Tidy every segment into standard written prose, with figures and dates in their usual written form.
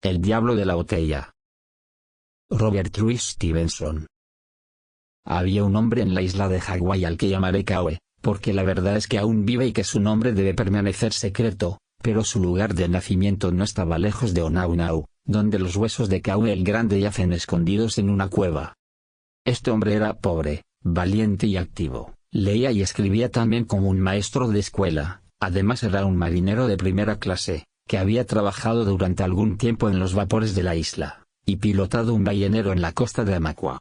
El diablo de la botella. Robert Louis Stevenson. Había un hombre en la isla de Hawái al que llamaré Kauai, porque la verdad es que aún vive y que su nombre debe permanecer secreto, pero su lugar de nacimiento no estaba lejos de Onaunau, donde los huesos de Kauai el Grande yacen escondidos en una cueva. Este hombre era pobre, valiente y activo, leía y escribía también como un maestro de escuela, además era un marinero de primera clase, que había trabajado durante algún tiempo en los vapores de la isla, y pilotado un ballenero en la costa de Amacua.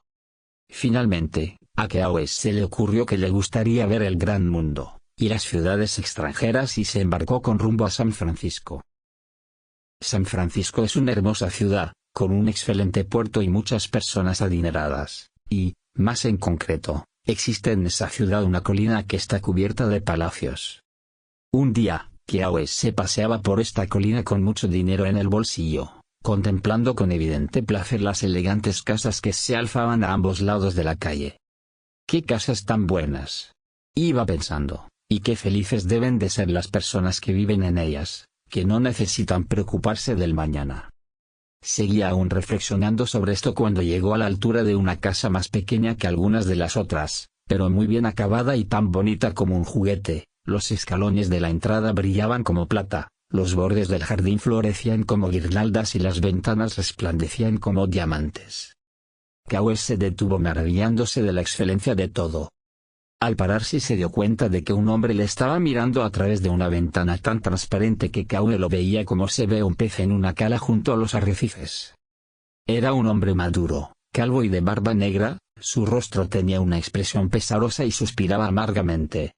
Finalmente, a Kauai se le ocurrió que le gustaría ver el gran mundo, y las ciudades extranjeras y se embarcó con rumbo a San Francisco. San Francisco es una hermosa ciudad, con un excelente puerto y muchas personas adineradas, y, más en concreto, existe en esa ciudad una colina que está cubierta de palacios. Un día, Kauai se paseaba por esta colina con mucho dinero en el bolsillo, contemplando con evidente placer las elegantes casas que se alzaban a ambos lados de la calle. ¡Qué casas tan buenas!, iba pensando, y qué felices deben de ser las personas que viven en ellas, que no necesitan preocuparse del mañana. Seguía aún reflexionando sobre esto cuando llegó a la altura de una casa más pequeña que algunas de las otras, pero muy bien acabada y tan bonita como un juguete. Los escalones de la entrada brillaban como plata, los bordes del jardín florecían como guirnaldas y las ventanas resplandecían como diamantes. Kauai se detuvo maravillándose de la excelencia de todo. Al pararse se dio cuenta de que un hombre le estaba mirando a través de una ventana tan transparente que Kauai lo veía como se ve un pez en una cala junto a los arrecifes. Era un hombre maduro, calvo y de barba negra, su rostro tenía una expresión pesarosa y suspiraba amargamente.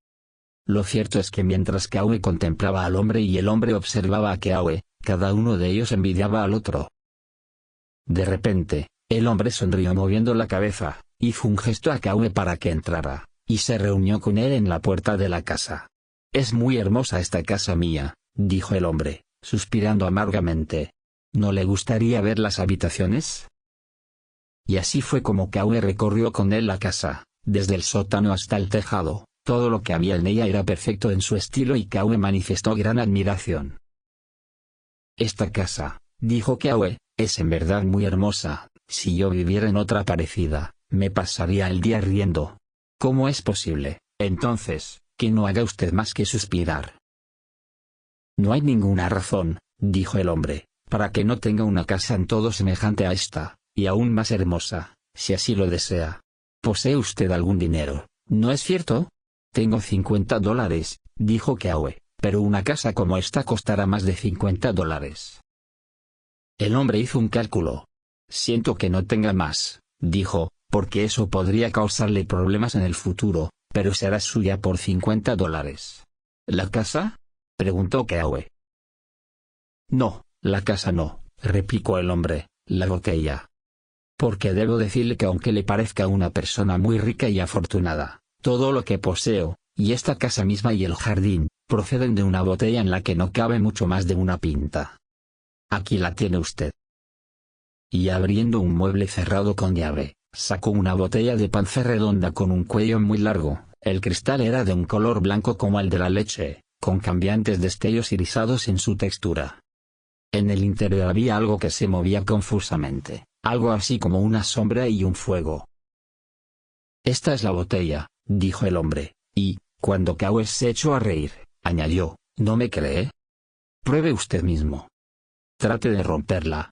Lo cierto es que mientras Kauai contemplaba al hombre y el hombre observaba a Kauai, cada uno de ellos envidiaba al otro. De repente, el hombre sonrió moviendo la cabeza, hizo un gesto a Kauai para que entrara, y se reunió con él en la puerta de la casa. «Es muy hermosa esta casa mía», dijo el hombre, suspirando amargamente. «¿No le gustaría ver las habitaciones?» Y así fue como Kauai recorrió con él la casa, desde el sótano hasta el tejado. Todo lo que había en ella era perfecto en su estilo y Kauai manifestó gran admiración. «Esta casa», dijo Kauai, «es en verdad muy hermosa. Si yo viviera en otra parecida, me pasaría el día riendo». «¿Cómo es posible, entonces, que no haga usted más que suspirar?» «No hay ninguna razón», dijo el hombre, «para que no tenga una casa en todo semejante a esta, y aún más hermosa, si así lo desea. ¿Posee usted algún dinero, no es cierto?» «Tengo $50», dijo Kauai, «pero una casa como esta costará más de $50». El hombre hizo un cálculo. «Siento que no tenga más», dijo, «porque eso podría causarle problemas en el futuro, pero será suya por $50». «¿La casa?», preguntó Kauai. «No, la casa no», replicó el hombre, «la botella. Porque debo decirle que aunque le parezca una persona muy rica y afortunada, todo lo que poseo, y esta casa misma y el jardín, proceden de una botella en la que no cabe mucho más de una pinta. Aquí la tiene usted». Y abriendo un mueble cerrado con llave, sacó una botella de panza redonda con un cuello muy largo. El cristal era de un color blanco como el de la leche, con cambiantes destellos irisados en su textura. En el interior había algo que se movía confusamente, algo así como una sombra y un fuego. «Esta es la botella», dijo el hombre, y, cuando Kauai se echó a reír, añadió, «¿No me cree? Pruebe usted mismo. Trate de romperla».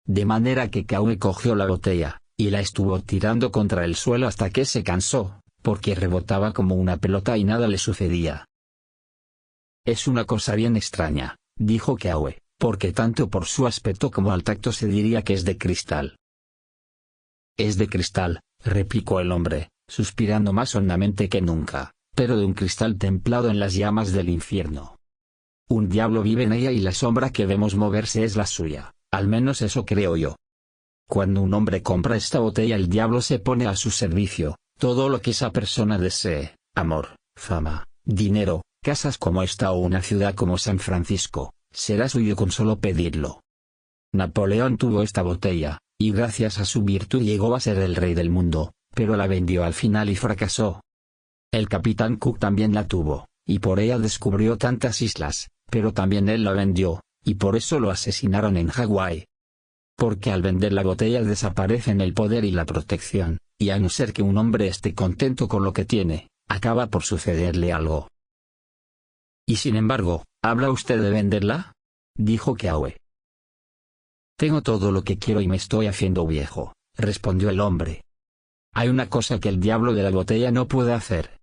De manera que Kauai cogió la botella, y la estuvo tirando contra el suelo hasta que se cansó, porque rebotaba como una pelota y nada le sucedía. «Es una cosa bien extraña», dijo Kauai, «porque tanto por su aspecto como al tacto se diría que es de cristal». «Es de cristal», replicó el hombre, suspirando más hondamente que nunca, «pero de un cristal templado en las llamas del infierno. Un diablo vive en ella y la sombra que vemos moverse es la suya, al menos eso creo yo. Cuando un hombre compra esta botella el diablo se pone a su servicio, todo lo que esa persona desee, amor, fama, dinero, casas como esta o una ciudad como San Francisco, será suyo con solo pedirlo. Napoleón tuvo esta botella, y gracias a su virtud llegó a ser el rey del mundo, pero la vendió al final y fracasó. El capitán Cook también la tuvo, y por ella descubrió tantas islas, pero también él la vendió, y por eso lo asesinaron en Hawái. porque al vender la botella desaparecen el poder y la protección, y a no ser que un hombre esté contento con lo que tiene, acaba por sucederle algo. Y sin embargo, ¿habla usted de venderla?, dijo Keawe. Tengo todo lo que quiero y me estoy haciendo viejo, respondió el hombre. Hay una cosa que el diablo de la botella no puede hacer.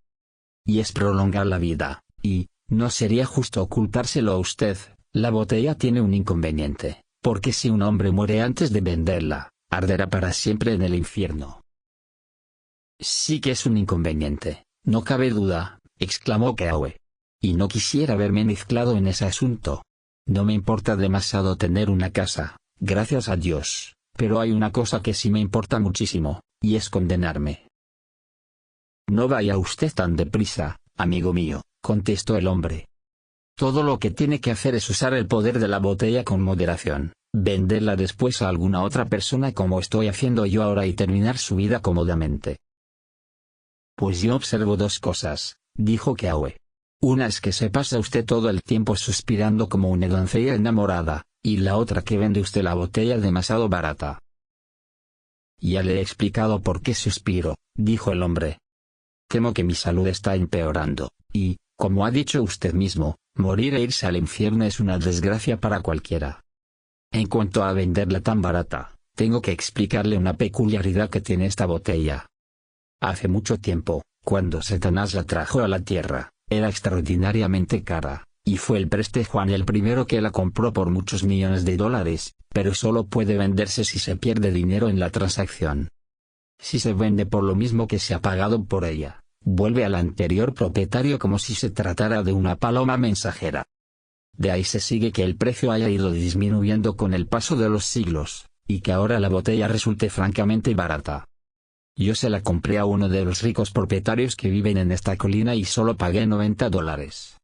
Y es prolongar la vida, y, no sería justo ocultárselo a usted, la botella tiene un inconveniente, porque si un hombre muere antes de venderla, arderá para siempre en el infierno. Sí que es un inconveniente, no cabe duda, exclamó Keawe. Y no quisiera verme mezclado en ese asunto. No me importa demasiado tener una casa, gracias a Dios, pero hay una cosa que sí me importa muchísimo, y es condenarme. No vaya usted tan deprisa, amigo mío, contestó el hombre. Todo lo que tiene que hacer es usar el poder de la botella con moderación, venderla después a alguna otra persona como estoy haciendo yo ahora y terminar su vida cómodamente. Pues yo observo dos cosas, dijo Keawe. Una es que se pasa usted todo el tiempo suspirando como una doncella enamorada, y la otra que vende usted la botella demasiado barata. Ya le he explicado por qué suspiro, dijo el hombre. Temo que mi salud está empeorando, y, como ha dicho usted mismo, morir e irse al infierno es una desgracia para cualquiera. En cuanto a venderla tan barata, tengo que explicarle una peculiaridad que tiene esta botella. Hace mucho tiempo, cuando Satanás la trajo a la tierra, era extraordinariamente cara, y fue el preste Juan el primero que la compró por muchos millones de dólares, pero solo puede venderse si se pierde dinero en la transacción. Si se vende por lo mismo que se ha pagado por ella, vuelve al anterior propietario como si se tratara de una paloma mensajera. De ahí se sigue que el precio haya ido disminuyendo con el paso de los siglos, y que ahora la botella resulte francamente barata. Yo se la compré a uno de los ricos propietarios que viven en esta colina y solo pagué $90.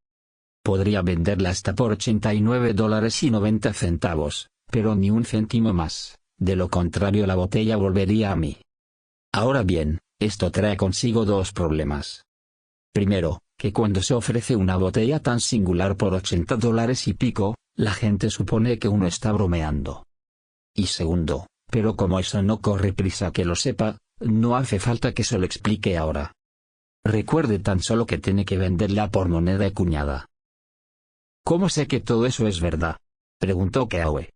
Podría venderla hasta por $89.90, pero ni un céntimo más, de lo contrario la botella volvería a mí. Ahora bien, esto trae consigo dos problemas. Primero, que cuando se ofrece una botella tan singular por $80 y pico, la gente supone que uno está bromeando. Y segundo, pero como eso no corre prisa que lo sepa, no hace falta que se lo explique ahora. Recuerde tan solo que tiene que venderla por moneda acuñada. ¿Cómo sé que todo eso es verdad?, preguntó Keawe.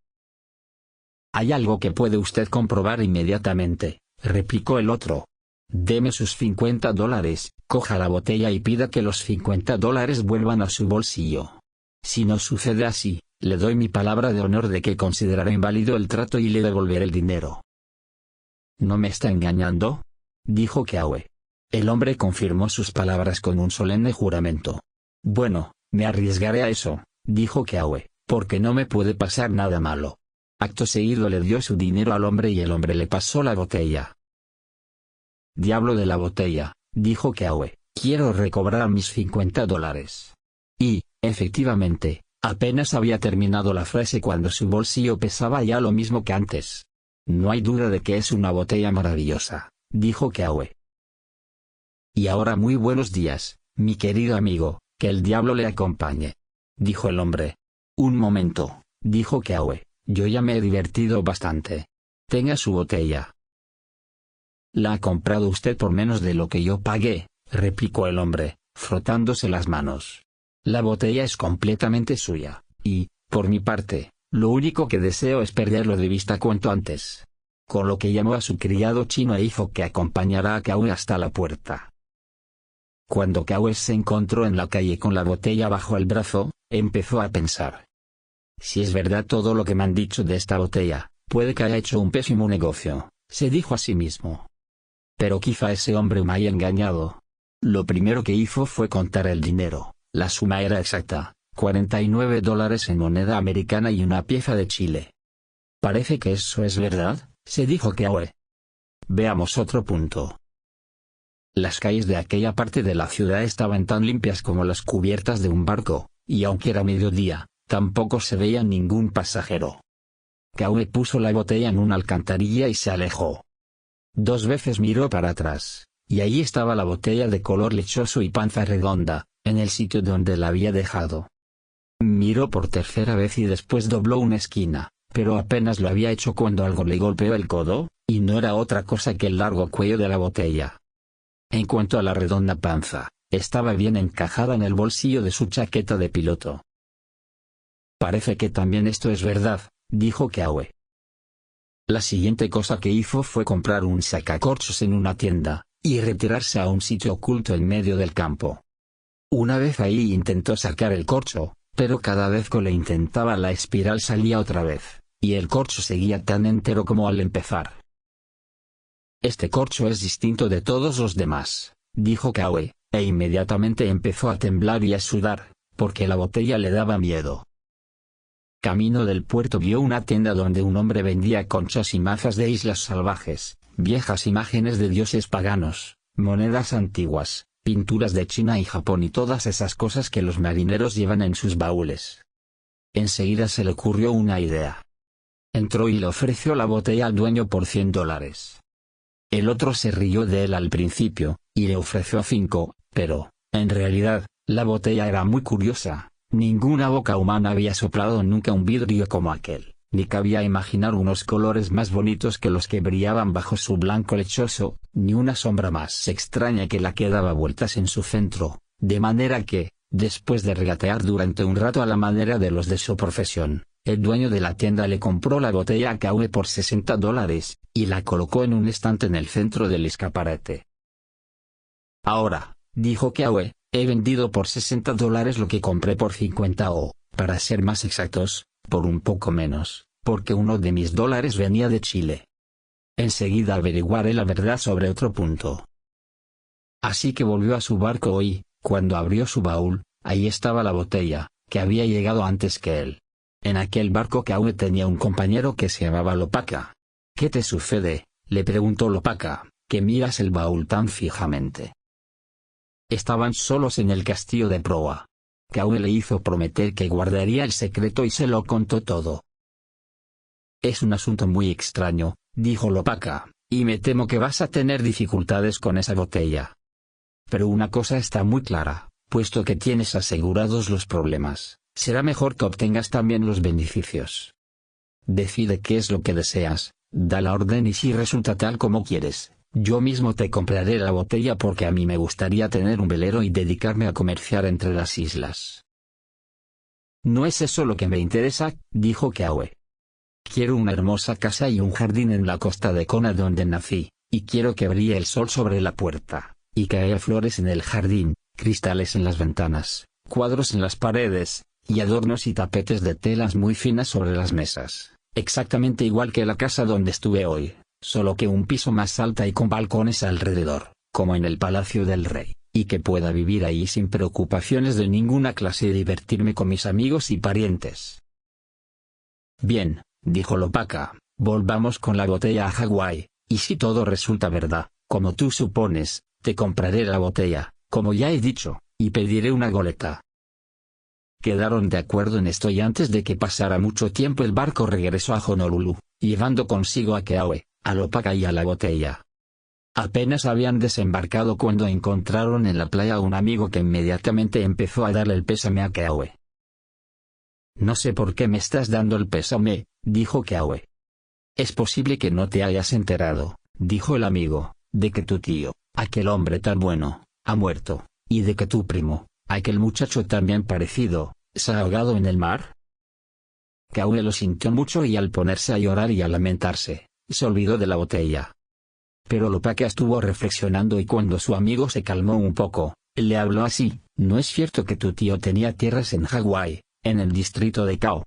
Hay algo que puede usted comprobar inmediatamente, replicó el otro. Deme sus $50, coja la botella y pida que los $50 vuelvan a su bolsillo. Si no sucede así, le doy mi palabra de honor de que consideraré inválido el trato y le devolveré el dinero. ¿No me está engañando?, dijo Keawe. El hombre confirmó sus palabras con un solemne juramento. Bueno, me arriesgaré a eso, dijo Keawe, porque no me puede pasar nada malo. Acto seguido le dio su dinero al hombre y el hombre le pasó la botella. Diablo de la botella, dijo Keawe, quiero recobrar mis $50. Y, efectivamente, apenas había terminado la frase cuando su bolsillo pesaba ya lo mismo que antes. No hay duda de que es una botella maravillosa, dijo Keawe. Y ahora muy buenos días, mi querido amigo, que el diablo le acompañe, dijo el hombre. Un momento, dijo Keawe, yo ya me he divertido bastante. Tenga su botella. La ha comprado usted por menos de lo que yo pagué, replicó el hombre, frotándose las manos. La botella es completamente suya, y, por mi parte, lo único que deseo es perderlo de vista cuanto antes. Con lo que llamó a su criado chino e hizo que acompañara a Keawe hasta la puerta. Cuando Keawe se encontró en la calle con la botella bajo el brazo, empezó a pensar. Si es verdad todo lo que me han dicho de esta botella, puede que haya hecho un pésimo negocio, se dijo a sí mismo. Pero quizá ese hombre me haya engañado. Lo primero que hizo fue contar el dinero. La suma era exacta, $49 en moneda americana y una pieza de chile. Parece que eso es verdad, se dijo Keawe. Veamos otro punto. Las calles de aquella parte de la ciudad estaban tan limpias como las cubiertas de un barco, y aunque era mediodía, tampoco se veía ningún pasajero. Keawe puso la botella en una alcantarilla y se alejó. 2 veces miró para atrás, y allí estaba la botella de color lechoso y panza redonda, en el sitio donde la había dejado. Miró por tercera vez y después dobló una esquina, pero apenas lo había hecho cuando algo le golpeó el codo, y no era otra cosa que el largo cuello de la botella. En cuanto a la redonda panza, estaba bien encajada en el bolsillo de su chaqueta de piloto. Parece que también esto es verdad, dijo Kawe. La siguiente cosa que hizo fue comprar un sacacorchos en una tienda, y retirarse a un sitio oculto en medio del campo. Una vez ahí intentó sacar el corcho, pero cada vez que le intentaba la espiral salía otra vez, y el corcho seguía tan entero como al empezar. Este corcho es distinto de todos los demás, dijo Kawe, e inmediatamente empezó a temblar y a sudar, porque la botella le daba miedo. Camino del puerto vio una tienda donde un hombre vendía conchas y mazas de islas salvajes, viejas imágenes de dioses paganos, monedas antiguas, pinturas de China y Japón y todas esas cosas que los marineros llevan en sus baúles. Enseguida se le ocurrió una idea. Entró y le ofreció la botella al dueño por $100. El otro se rió de él al principio, y le ofreció 5, pero, en realidad, la botella era muy curiosa. Ninguna boca humana había soplado nunca un vidrio como aquel, ni cabía imaginar unos colores más bonitos que los que brillaban bajo su blanco lechoso, ni una sombra más extraña que la que daba vueltas en su centro, de manera que, después de regatear durante un rato a la manera de los de su profesión, el dueño de la tienda le compró la botella a Kawe por $60, y la colocó en un estante en el centro del escaparate. Ahora, dijo Kawe, he vendido por $60 lo que compré por 50 o, para ser más exactos, por un poco menos, porque uno de mis dólares venía de Chile. Enseguida averiguaré la verdad sobre otro punto. Así que volvió a su barco y, cuando abrió su baúl, ahí estaba la botella, que había llegado antes que él. En aquel barco Kawe tenía un compañero que se llamaba Lopaka. ¿Qué te sucede?, le preguntó Lopaka, que miras el baúl tan fijamente. Estaban solos en el castillo de proa. Kawe le hizo prometer que guardaría el secreto y se lo contó todo. Es un asunto muy extraño, dijo Lopaka, y me temo que vas a tener dificultades con esa botella. Pero una cosa está muy clara, puesto que tienes asegurados los problemas, será mejor que obtengas también los beneficios. Decide qué es lo que deseas, da la orden y si resulta tal como quieres, yo mismo te compraré la botella porque a mí me gustaría tener un velero y dedicarme a comerciar entre las islas. No es eso lo que me interesa, dijo Kawe. Quiero una hermosa casa y un jardín en la costa de Kona donde nací, y quiero que brille el sol sobre la puerta, y que haya flores en el jardín, cristales en las ventanas, cuadros en las paredes, y adornos y tapetes de telas muy finas sobre las mesas, exactamente igual que la casa donde estuve hoy, solo que un piso más alta y con balcones alrededor, como en el palacio del rey, y que pueda vivir ahí sin preocupaciones de ninguna clase y divertirme con mis amigos y parientes. Bien, dijo Lopaka, volvamos con la botella a Hawái, y si todo resulta verdad, como tú supones, te compraré la botella, como ya he dicho, y pediré una goleta. Quedaron de acuerdo en esto y antes de que pasara mucho tiempo el barco regresó a Honolulu, llevando consigo a Kawe, a Lopaka y a la botella. Apenas habían desembarcado cuando encontraron en la playa a un amigo que inmediatamente empezó a darle el pésame a Kawe. No sé por qué me estás dando el pésame, dijo Kawe. Es posible que no te hayas enterado, dijo el amigo, de que tu tío, aquel hombre tan bueno, ha muerto, y de que tu primo, aquel muchacho también parecido, se ha ahogado en el mar. Kawe lo sintió mucho y al ponerse a llorar y a lamentarse, se olvidó de la botella. Pero Lopaka estuvo reflexionando y cuando su amigo se calmó un poco, le habló así: ¿no es cierto que tu tío tenía tierras en Hawái, en el distrito de Kau?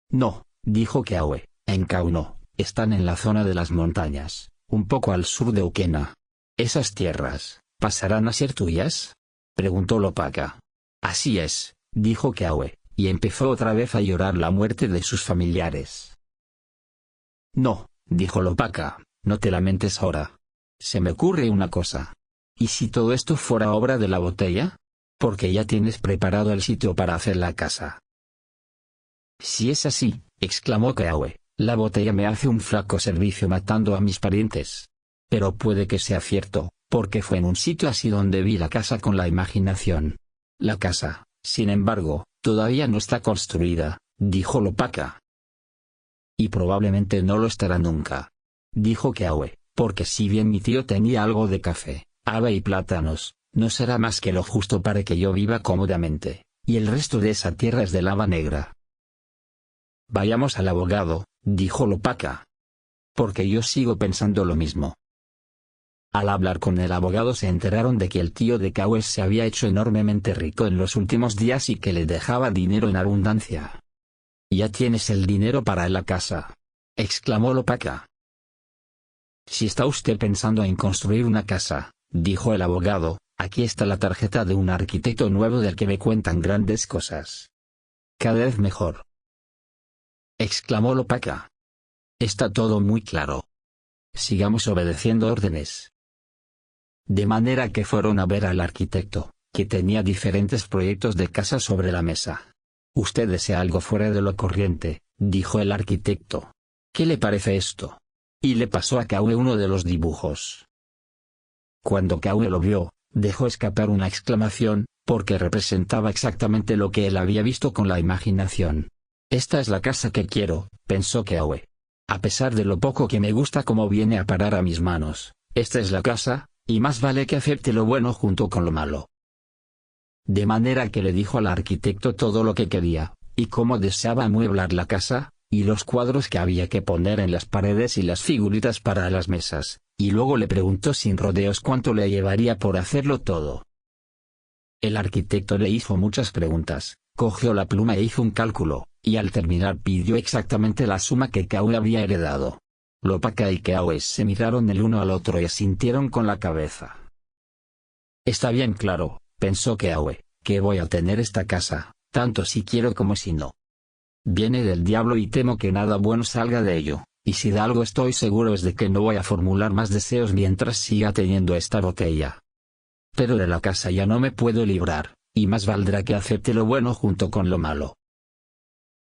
No, dijo Kawe, en Kau no, están en la zona de las montañas, un poco al sur de Ukena. ¿Esas tierras pasarán a ser tuyas?, preguntó Lopaka. Así es, dijo Kawe, y empezó otra vez a llorar la muerte de sus familiares. No, dijo Lopaka, no te lamentes ahora. Se me ocurre una cosa. ¿Y si todo esto fuera obra de la botella? Porque ya tienes preparado el sitio para hacer la casa. Si es así, exclamó Kawe, la botella me hace un flaco servicio matando a mis parientes. Pero puede que sea cierto, porque fue en un sitio así donde vi la casa con la imaginación. La casa, sin embargo, todavía no está construida, dijo Lopaka. Y probablemente no lo estará nunca. Dijo Kawe, porque si bien mi tío tenía algo de café, haba y plátanos, no será más que lo justo para que yo viva cómodamente, y el resto de esa tierra es de lava negra. Vayamos al abogado, dijo Lopaka. Porque yo sigo pensando lo mismo. Al hablar con el abogado se enteraron de que el tío de Kawe se había hecho enormemente rico en los últimos días y que le dejaba dinero en abundancia. «Ya tienes el dinero para la casa», exclamó Lopaka. «Si está usted pensando en construir una casa», dijo el abogado, «aquí está la tarjeta de un arquitecto nuevo del que me cuentan grandes cosas. Cada vez mejor», exclamó Lopaka. «Está todo muy claro. Sigamos obedeciendo órdenes». De manera que fueron a ver al arquitecto, que tenía diferentes proyectos de casa sobre la mesa. «Usted desea algo fuera de lo corriente», dijo el arquitecto. «¿Qué le parece esto?». Y le pasó a Kawe uno de los dibujos. Cuando Kawe lo vio, dejó escapar una exclamación, porque representaba exactamente lo que él había visto con la imaginación. «Esta es la casa que quiero», pensó Kawe. «A pesar de lo poco que me gusta cómo viene a parar a mis manos, esta es la casa, y más vale que acepte lo bueno junto con lo malo». De manera que le dijo al arquitecto todo lo que quería, y cómo deseaba amueblar la casa, y los cuadros que había que poner en las paredes y las figuritas para las mesas, y luego le preguntó sin rodeos cuánto le llevaría por hacerlo todo. El arquitecto le hizo muchas preguntas, cogió la pluma e hizo un cálculo, y al terminar pidió exactamente la suma que Kawe había heredado. Lopaka y Kawe se miraron el uno al otro y asintieron con la cabeza. «Está bien claro», pensó Kawe, «que voy a tener esta casa, tanto si quiero como si no. Viene del diablo y temo que nada bueno salga de ello, y si de algo estoy seguro es de que no voy a formular más deseos mientras siga teniendo esta botella. Pero de la casa ya no me puedo librar, y más valdrá que acepte lo bueno junto con lo malo».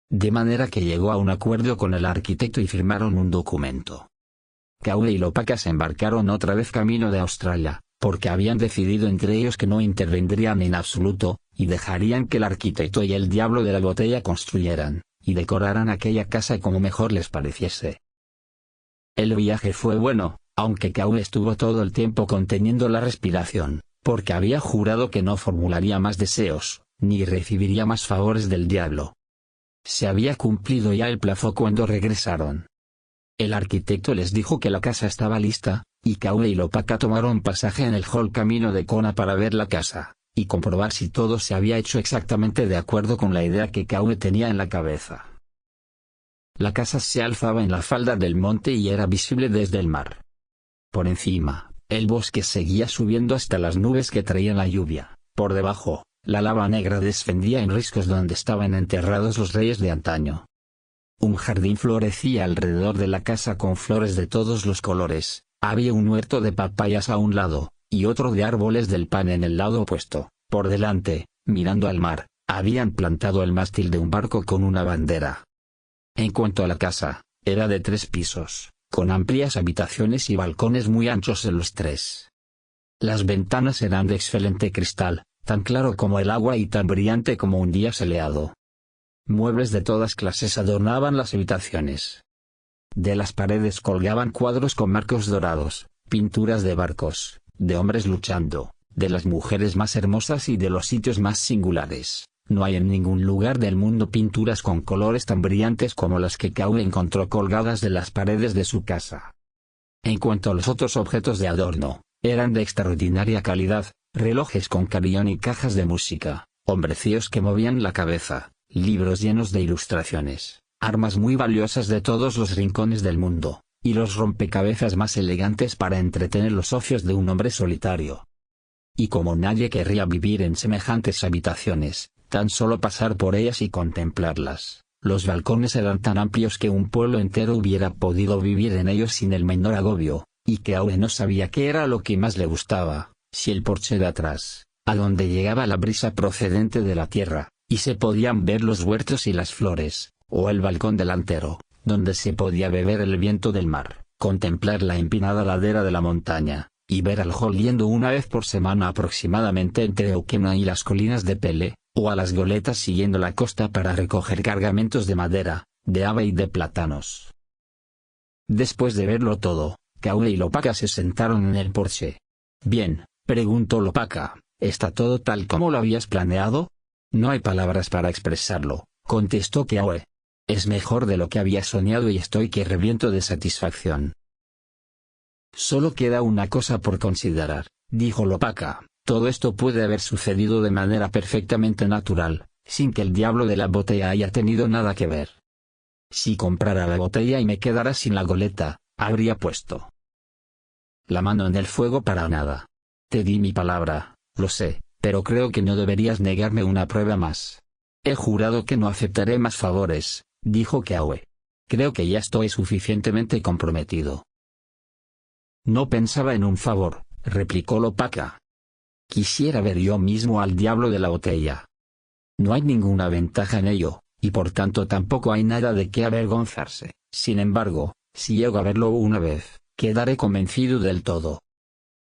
De manera que llegó a un acuerdo con el arquitecto y firmaron un documento. Kawe y Lopaka se embarcaron otra vez camino de Australia, porque habían decidido entre ellos que no intervendrían en absoluto, y dejarían que el arquitecto y el diablo de la botella construyeran, y decoraran aquella casa como mejor les pareciese. El viaje fue bueno, aunque Kawe estuvo todo el tiempo conteniendo la respiración, porque había jurado que no formularía más deseos, ni recibiría más favores del diablo. Se había cumplido ya el plazo cuando regresaron. El arquitecto les dijo que la casa estaba lista, y Kawe y Lopaka tomaron pasaje en el hall camino de Kona para ver la casa, y comprobar si todo se había hecho exactamente de acuerdo con la idea que Kawe tenía en la cabeza. La casa se alzaba en la falda del monte y era visible desde el mar. Por encima, el bosque seguía subiendo hasta las nubes que traían la lluvia. Por debajo, la lava negra descendía en riscos donde estaban enterrados los reyes de antaño. Un jardín florecía alrededor de la casa con flores de todos los colores. Había un huerto de papayas a un lado, y otro de árboles del pan en el lado opuesto. Por delante, mirando al mar, habían plantado el mástil de un barco con una bandera. En cuanto a la casa, era de 3 pisos, con amplias habitaciones y balcones muy anchos en los 3. Las ventanas eran de excelente cristal, tan claro como el agua y tan brillante como un día soleado. Muebles de todas clases adornaban las habitaciones. De las paredes colgaban cuadros con marcos dorados, pinturas de barcos, de hombres luchando, de las mujeres más hermosas y de los sitios más singulares. No hay en ningún lugar del mundo pinturas con colores tan brillantes como las que Kawe encontró colgadas de las paredes de su casa. En cuanto a los otros objetos de adorno, eran de extraordinaria calidad, relojes con carillón y cajas de música, hombrecillos que movían la cabeza, libros llenos de ilustraciones, armas muy valiosas de todos los rincones del mundo, y los rompecabezas más elegantes para entretener los ocios de un hombre solitario. Y como nadie querría vivir en semejantes habitaciones, tan solo pasar por ellas y contemplarlas, los balcones eran tan amplios que un pueblo entero hubiera podido vivir en ellos sin el menor agobio, y Kawe no sabía qué era lo que más le gustaba, si el porche de atrás, a donde llegaba la brisa procedente de la tierra, y se podían ver los huertos y las flores, o el balcón delantero, donde se podía beber el viento del mar, contemplar la empinada ladera de la montaña, y ver al hall yendo una vez por semana aproximadamente entre Okena y las colinas de Pele, o a las goletas siguiendo la costa para recoger cargamentos de madera, de haba y de plátanos. Después de verlo todo, Kaue y Lopaka se sentaron en el porche. «Bien», preguntó Lopaka, ¿está todo tal como lo habías planeado? «No hay palabras para expresarlo», contestó Kaue. «Es mejor de lo que había soñado y estoy que reviento de satisfacción». «Solo queda una cosa por considerar», dijo Lopaka. «Todo esto puede haber sucedido de manera perfectamente natural, sin que el diablo de la botella haya tenido nada que ver. Si comprara la botella y me quedara sin la goleta, habría puesto la mano en el fuego para nada. Te di mi palabra, lo sé, pero creo que no deberías negarme una prueba más». «He jurado que no aceptaré más favores», dijo Kaue. «Creo que ya estoy suficientemente comprometido». «No pensaba en un favor», replicó Lopaka. «Quisiera ver yo mismo al diablo de la botella. No hay ninguna ventaja en ello, y por tanto tampoco hay nada de qué avergonzarse. Sin embargo, si llego a verlo una vez, quedaré convencido del todo.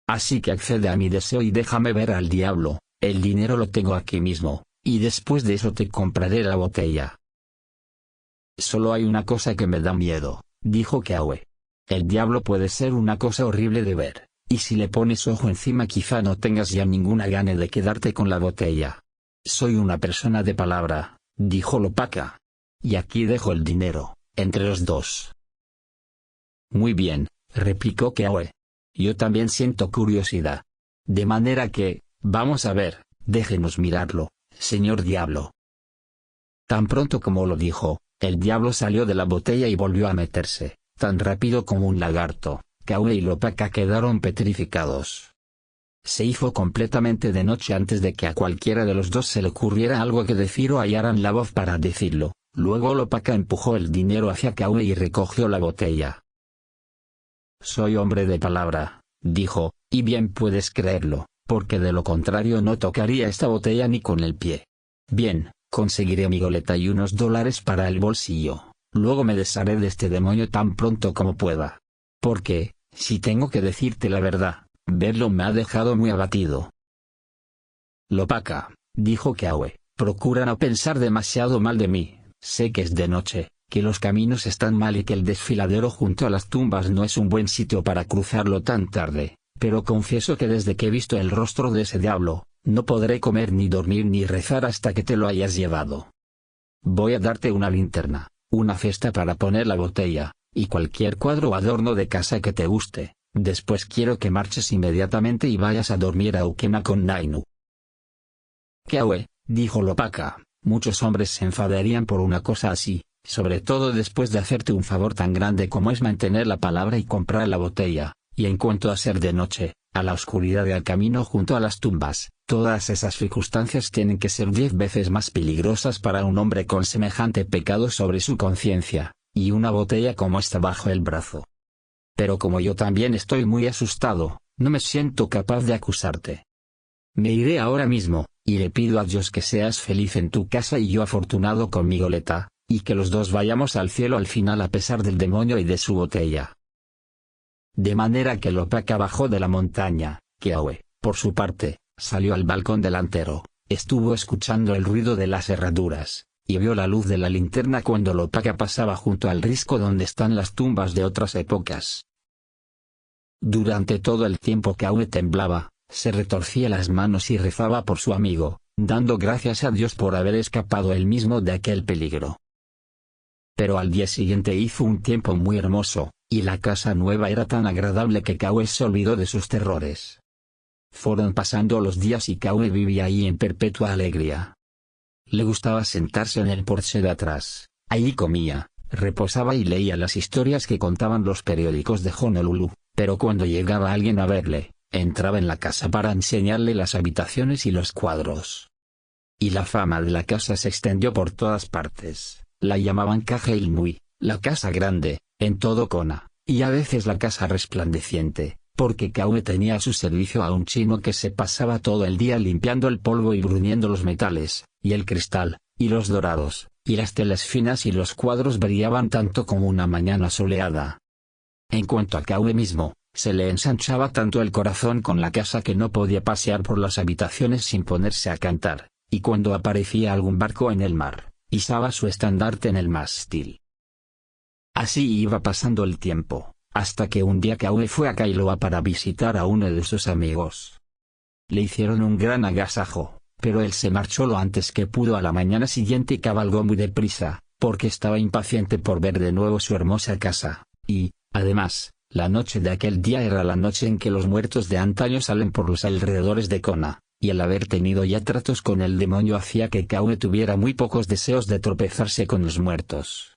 Así que accede a mi deseo y déjame ver al diablo. El dinero lo tengo aquí mismo, y después de eso te compraré la botella». «Solo hay una cosa que me da miedo», dijo Kaue. «El diablo puede ser una cosa horrible de ver, y si le pones ojo encima quizá no tengas ya ninguna gana de quedarte con la botella». «Soy una persona de palabra», dijo Lopaka. «Y aquí dejo el dinero, entre los dos». «Muy bien», replicó Kaue. «Yo también siento curiosidad. De manera que, vamos a ver, déjenos mirarlo, señor diablo». Tan pronto como lo dijo, el diablo salió de la botella y volvió a meterse, tan rápido como un lagarto. Kaue y Lopaka quedaron petrificados. Se hizo completamente de noche antes de que a cualquiera de los dos se le ocurriera algo que decir o hallaran la voz para decirlo. Luego Lopaka empujó el dinero hacia Kaue y recogió la botella. «Soy hombre de palabra», dijo, «y bien puedes creerlo, porque de lo contrario no tocaría esta botella ni con el pie. Bien, conseguiré mi goleta y unos $, para el bolsillo, luego me desharé de este demonio tan pronto como pueda. Porque, si tengo que decirte la verdad, verlo me ha dejado muy abatido». «Lopaka», dijo Kaue, «procura no pensar demasiado mal de mí. Sé que es de noche, que los caminos están mal y que el desfiladero junto a las tumbas no es un buen sitio para cruzarlo tan tarde, pero confieso que desde que he visto el rostro de ese diablo, no podré comer ni dormir ni rezar hasta que te lo hayas llevado. Voy a darte una linterna, una cesta para poner la botella, y cualquier cuadro o adorno de casa que te guste. Después quiero que marches inmediatamente y vayas a dormir a Ukena con Nainu». «Kaue», dijo Lopaka, «muchos hombres se enfadarían por una cosa así, sobre todo después de hacerte un favor tan grande como es mantener la palabra y comprar la botella, y en cuanto a ser de noche, a la oscuridad y al camino junto a las tumbas, todas esas circunstancias tienen que ser 10 veces más peligrosas para un hombre con semejante pecado sobre su conciencia, y una botella como esta bajo el brazo. Pero como yo también estoy muy asustado, no me siento capaz de acusarte. Me iré ahora mismo, y le pido a Dios que seas feliz en tu casa y yo afortunado con mi goleta, y que los dos vayamos al cielo al final a pesar del demonio y de su botella». De manera que Lopaka bajó de la montaña. Kaue, por su parte, salió al balcón delantero, estuvo escuchando el ruido de las herraduras, y vio la luz de la linterna cuando Lopaka pasaba junto al risco donde están las tumbas de otras épocas. Durante todo el tiempo Kaue temblaba, se retorcía las manos y rezaba por su amigo, dando gracias a Dios por haber escapado él mismo de aquel peligro. Pero al día siguiente hizo un tiempo muy hermoso, y la casa nueva era tan agradable que Kaue se olvidó de sus terrores. Fueron pasando los días y Kaue vivía ahí en perpetua alegría. Le gustaba sentarse en el porche de atrás, allí comía, reposaba y leía las historias que contaban los periódicos de Honolulu, pero cuando llegaba alguien a verle, entraba en la casa para enseñarle las habitaciones y los cuadros. Y la fama de la casa se extendió por todas partes. La llamaban Kahe Ilmui, la casa grande, en todo Kona, y a veces la casa resplandeciente, porque Kaue tenía a su servicio a un chino que se pasaba todo el día limpiando el polvo y bruñendo los metales, y el cristal, y los dorados, y las telas finas y los cuadros brillaban tanto como una mañana soleada. En cuanto a Kaue mismo, se le ensanchaba tanto el corazón con la casa que no podía pasear por las habitaciones sin ponerse a cantar, y cuando aparecía algún barco en el mar, izaba su estandarte en el mástil. Así iba pasando el tiempo, hasta que un día Kaume fue a Kailoa para visitar a uno de sus amigos. Le hicieron un gran agasajo, pero él se marchó lo antes que pudo a la mañana siguiente y cabalgó muy deprisa, porque estaba impaciente por ver de nuevo su hermosa casa, y, además, la noche de aquel día era la noche en que los muertos de antaño salen por los alrededores de Kona, y el haber tenido ya tratos con el demonio hacía que Kaume tuviera muy pocos deseos de tropezarse con los muertos.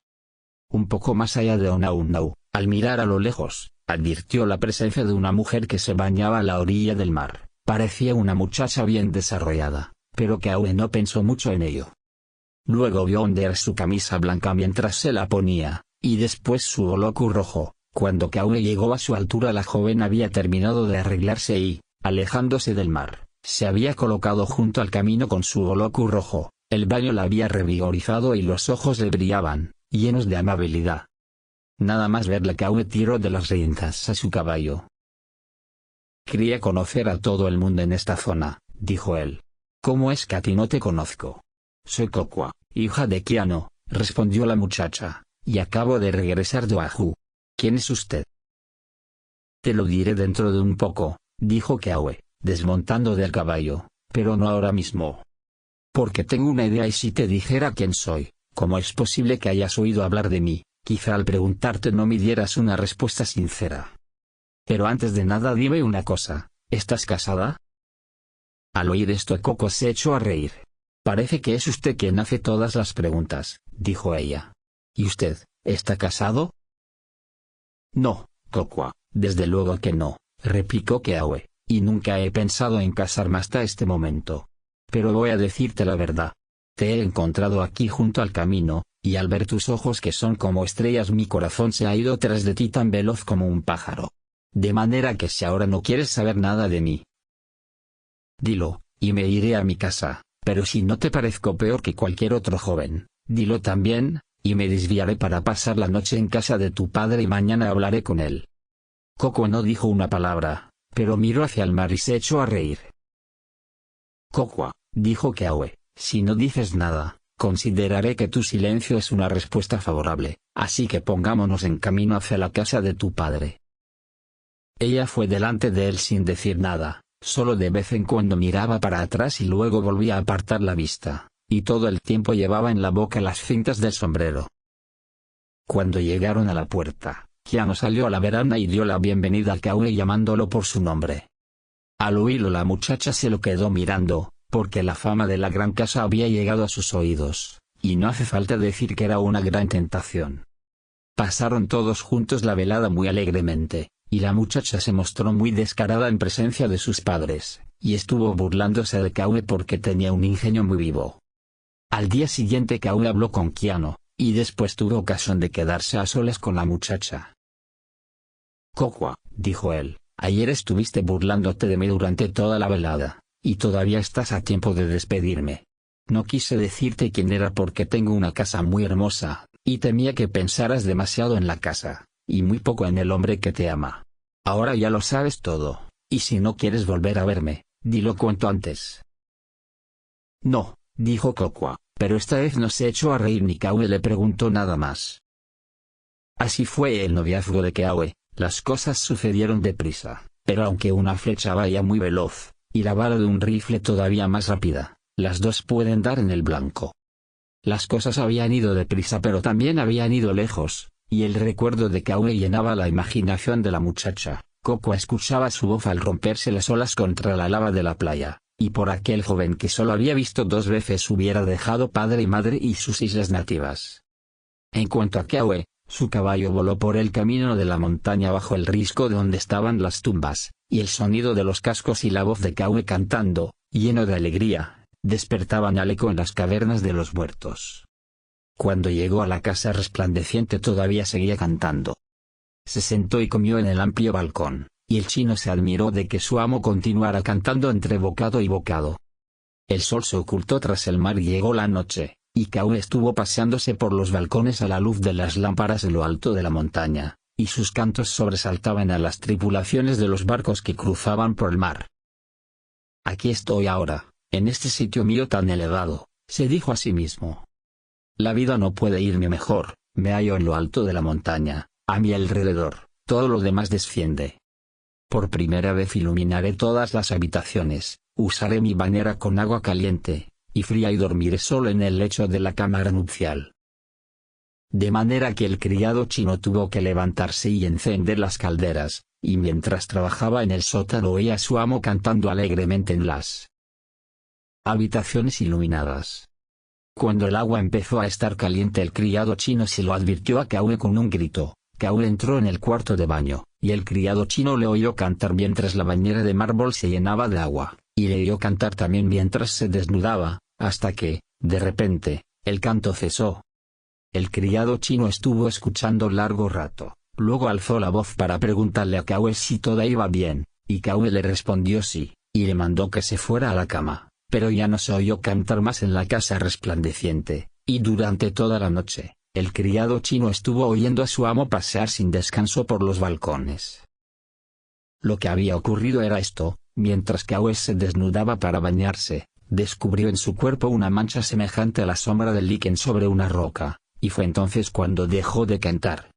Un poco más allá de Onaunau, al mirar a lo lejos, advirtió la presencia de una mujer que se bañaba a la orilla del mar. Parecía una muchacha bien desarrollada, pero Kaume no pensó mucho en ello. Luego vio ondear su camisa blanca mientras se la ponía, y después su boloku rojo. Cuando Kaume llegó a su altura, la joven había terminado de arreglarse y, alejándose del mar, se había colocado junto al camino con su boloku rojo. El baño la había revigorizado y los ojos le brillaban, llenos de amabilidad. Nada más verla, Kaume tiró de las riendas a su caballo. Quería conocer a todo el mundo en esta zona, dijo él. ¿Cómo es que a ti no te conozco? Soy Kokwa, hija de Kiano, respondió la muchacha, y acabo de regresar de Oahu. ¿Quién es usted? Te lo diré dentro de un poco, dijo Kaume, desmontando del caballo, pero no ahora mismo. Porque tengo una idea, y si te dijera quién soy, ¿cómo es posible que hayas oído hablar de mí? Quizá al preguntarte no me dieras una respuesta sincera. Pero antes de nada dime una cosa, ¿estás casada? Al oír esto Coco se echó a reír. Parece que es usted quien hace todas las preguntas, dijo ella. ¿Y usted, está casado? No, Kokwa, desde luego que no, replicó Kaume, y nunca he pensado en casarme hasta este momento. Pero voy a decirte la verdad. Te he encontrado aquí junto al camino, y al ver tus ojos que son como estrellas mi corazón se ha ido tras de ti tan veloz como un pájaro. De manera que si ahora no quieres saber nada de mí, dilo, y me iré a mi casa, pero si no te parezco peor que cualquier otro joven, dilo también, y me desviaré para pasar la noche en casa de tu padre y mañana hablaré con él. Coco no dijo una palabra, pero miró hacia el mar y se echó a reír. Kokwa, dijo Kaume, si no dices nada, consideraré que tu silencio es una respuesta favorable, así que pongámonos en camino hacia la casa de tu padre. Ella fue delante de él sin decir nada, solo de vez en cuando miraba para atrás y luego volvía a apartar la vista, y todo el tiempo llevaba en la boca las cintas del sombrero. Cuando llegaron a la puerta, Kiano salió a la veranda y dio la bienvenida a Kaume llamándolo por su nombre. Al oírlo la muchacha se lo quedó mirando, porque la fama de la gran casa había llegado a sus oídos, y no hace falta decir que era una gran tentación. Pasaron todos juntos la velada muy alegremente, y la muchacha se mostró muy descarada en presencia de sus padres, y estuvo burlándose de Kaume porque tenía un ingenio muy vivo. Al día siguiente Kaume habló con Kiano, y después tuvo ocasión de quedarse a solas con la muchacha. Kokwa, dijo él, ayer estuviste burlándote de mí durante toda la velada, y todavía estás a tiempo de despedirme. No quise decirte quién era porque tengo una casa muy hermosa, y temía que pensaras demasiado en la casa, y muy poco en el hombre que te ama. Ahora ya lo sabes todo, y si no quieres volver a verme, dilo cuanto antes. No, dijo Kokwa, pero esta vez no se echó a reír ni Kaume le preguntó nada más. Así fue el noviazgo de Kaume, las cosas sucedieron deprisa, pero aunque una flecha vaya muy veloz, y la bala de un rifle todavía más rápida, las dos pueden dar en el blanco. Las cosas habían ido deprisa pero también habían ido lejos, y el recuerdo de Kaume llenaba la imaginación de la muchacha. Kokwa escuchaba su voz al romperse las olas contra la lava de la playa, y por aquel joven que solo había visto 2 veces hubiera dejado padre y madre y sus islas nativas. En cuanto a Kaume, su caballo voló por el camino de la montaña bajo el risco de donde estaban las tumbas, y el sonido de los cascos y la voz de Kaume cantando, lleno de alegría, despertaban al eco en las cavernas de los muertos. Cuando llegó a la casa resplandeciente todavía seguía cantando. Se sentó y comió en el amplio balcón, y el chino se admiró de que su amo continuara cantando entre bocado y bocado. El sol se ocultó tras el mar y llegó la noche, y Kaume estuvo paseándose por los balcones a la luz de las lámparas en lo alto de la montaña, y sus cantos sobresaltaban a las tripulaciones de los barcos que cruzaban por el mar. Aquí estoy ahora, en este sitio mío tan elevado, se dijo a sí mismo. La vida no puede irme mejor, Me hallo en lo alto de la montaña, a mi alrededor, todo lo demás desciende. Por primera vez iluminaré todas las habitaciones, usaré mi bañera con agua caliente y fría y dormiré solo en el lecho de la cámara nupcial. De manera que el criado chino tuvo que levantarse y encender las calderas, y mientras trabajaba en el sótano oía a su amo cantando alegremente en las habitaciones iluminadas. Cuando el agua empezó a estar caliente el criado chino se lo advirtió a Kaue con un grito. Kaue entró en el cuarto de baño, y el criado chino le oyó cantar mientras la bañera de mármol se llenaba de agua, y le oyó cantar también mientras se desnudaba, hasta que, de repente, el canto cesó. El criado chino estuvo escuchando largo rato, luego alzó la voz para preguntarle a Kaue si todo iba bien, y Kaue le respondió sí, y le mandó que se fuera a la cama, pero ya no se oyó cantar más en la casa resplandeciente, y durante toda la noche, el criado chino estuvo oyendo a su amo pasear sin descanso por los balcones. Lo que había ocurrido era esto: mientras Kaue se desnudaba para bañarse, descubrió en su cuerpo una mancha semejante a la sombra del líquen sobre una roca, y fue entonces cuando dejó de cantar.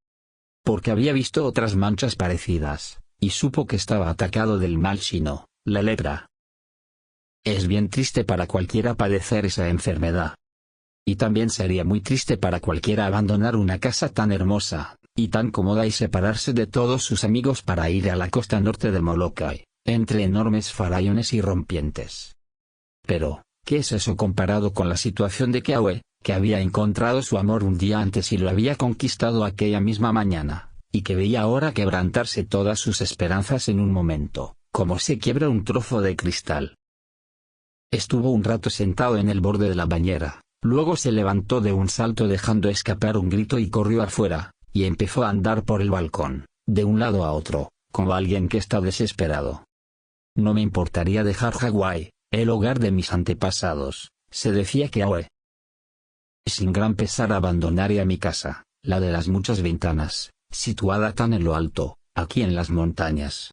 Porque había visto otras manchas parecidas, y supo que estaba atacado del mal chino, la lepra. Es bien triste para cualquiera padecer esa enfermedad. Y también sería muy triste para cualquiera abandonar una casa tan hermosa y tan cómoda y separarse de todos sus amigos para ir a la costa norte de Molokai, entre enormes farallones y rompientes. Pero, ¿qué es eso comparado con la situación de Kaue, que había encontrado su amor un día antes y lo había conquistado aquella misma mañana, y que veía ahora quebrantarse todas sus esperanzas en un momento, como se quiebra un trozo de cristal? Estuvo un rato sentado en el borde de la bañera, luego se levantó de un salto dejando escapar un grito y corrió afuera, y empezó a andar por el balcón, de un lado a otro, como alguien que está desesperado. No me importaría dejar Hawái, el hogar de mis antepasados, se decía Kaue. Sin gran pesar abandonaré a mi casa, la de las muchas ventanas, situada tan en lo alto, aquí en las montañas.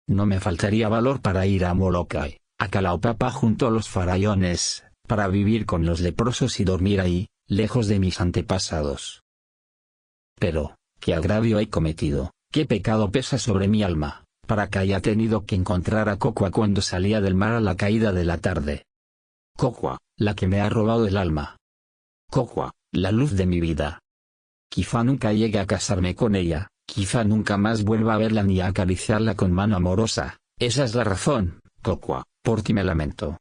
No me faltaría valor para ir a Molokai, a Kalaupapa junto a los farallones, para vivir con los leprosos y dormir ahí, lejos de mis antepasados. Pero, ¿qué agravio he cometido, qué pecado pesa sobre mi alma, para que haya tenido que encontrar a Kokwa cuando salía del mar a la caída de la tarde? Kokwa, la que me ha robado el alma. Kokwa, la luz de mi vida. Quizá nunca llegue a casarme con ella, quizá nunca más vuelva a verla ni a acariciarla con mano amorosa. Esa es la razón, Kokwa, por ti me lamento.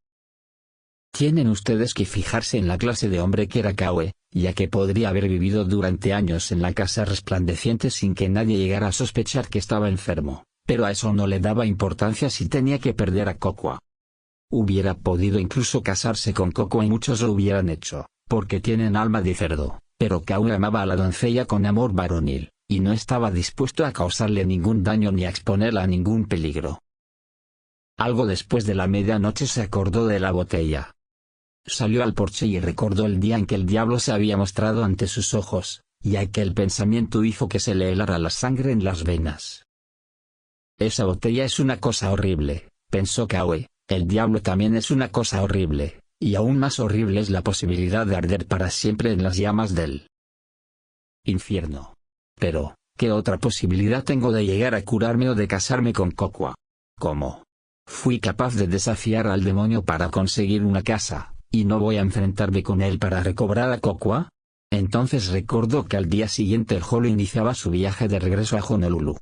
Tienen ustedes que fijarse en la clase de hombre que era Kaue, ya que podría haber vivido durante años en la casa resplandeciente sin que nadie llegara a sospechar que estaba enfermo, pero a eso no le daba importancia si tenía que perder a Kokwa. Hubiera podido incluso casarse con Kokwa y muchos lo hubieran hecho, porque tienen alma de cerdo, pero Kaue amaba a la doncella con amor varonil, y no estaba dispuesto a causarle ningún daño ni a exponerla a ningún peligro. Algo después de la medianoche se acordó de la botella. Salió al porche y recordó el día en que el diablo se había mostrado ante sus ojos, y aquel pensamiento hizo que se le helara la sangre en las venas. Esa botella es una cosa horrible, pensó Kaue, el diablo también es una cosa horrible, y aún más horrible es la posibilidad de arder para siempre en las llamas del infierno. Pero, ¿qué otra posibilidad tengo de llegar a curarme o de casarme con Kokwa? ¿Cómo? Fui capaz de desafiar al demonio para conseguir una casa, ¿y no voy a enfrentarme con él para recobrar a Kokwa? Entonces recordó que al día siguiente el Jolo iniciaba su viaje de regreso a Honolulu.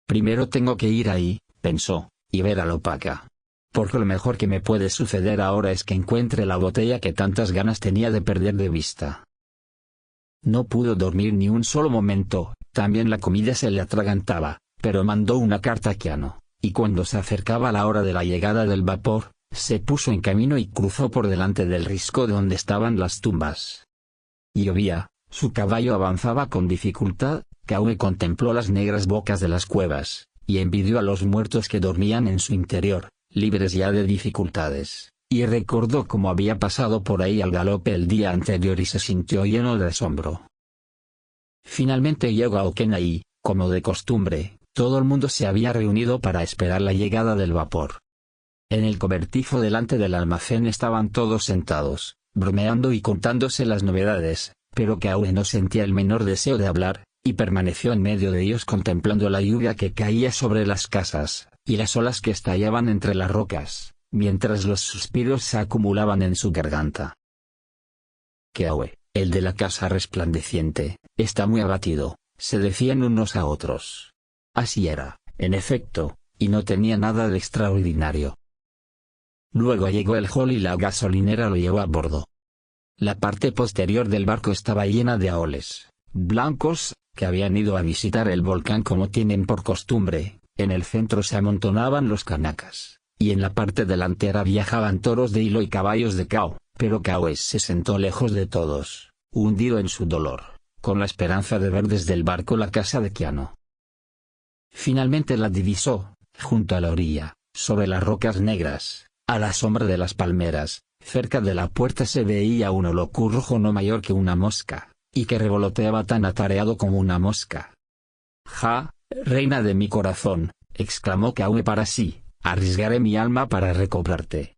Primero tengo que ir ahí, pensó, y ver a Lopaka. Porque lo mejor que me puede suceder ahora es que encuentre la botella que tantas ganas tenía de perder de vista. No pudo dormir ni un solo momento, también la comida se le atragantaba, pero mandó una carta a Keanu, y cuando se acercaba la hora de la llegada del vapor, se puso en camino y cruzó por delante del risco donde estaban las tumbas. Llovía, su caballo avanzaba con dificultad, Kaue contempló las negras bocas de las cuevas, y envidió a los muertos que dormían en su interior, libres ya de dificultades, y recordó cómo había pasado por ahí al galope el día anterior y se sintió lleno de asombro. Finalmente llegó a Okena y, como de costumbre, todo el mundo se había reunido para esperar la llegada del vapor. En el cobertizo delante del almacén estaban todos sentados, bromeando y contándose las novedades, pero Kaoe no sentía el menor deseo de hablar, y permaneció en medio de ellos contemplando la lluvia que caía sobre las casas, y las olas que estallaban entre las rocas, mientras los suspiros se acumulaban en su garganta. Kaoe, el de la casa resplandeciente, está muy abatido, se decían unos a otros. Así era, en efecto, y no tenía nada de extraordinario. Luego llegó el hall y la gasolinera lo llevó a bordo. La parte posterior del barco estaba llena de aoles blancos, que habían ido a visitar el volcán como tienen por costumbre. En el centro se amontonaban los kanacas, y en la parte delantera viajaban toros de hilo y caballos de cao, pero Kaoe se sentó lejos de todos, hundido en su dolor, con la esperanza de ver desde el barco la casa de Keanu. Finalmente la divisó, junto a la orilla, sobre las rocas negras, a la sombra de las palmeras. Cerca de la puerta se veía un holocu rojo no mayor que una mosca, y que revoloteaba tan atareado como una mosca. «Ja, reina de mi corazón», exclamó Kaoe para sí, «arriesgaré mi alma para recobrarte».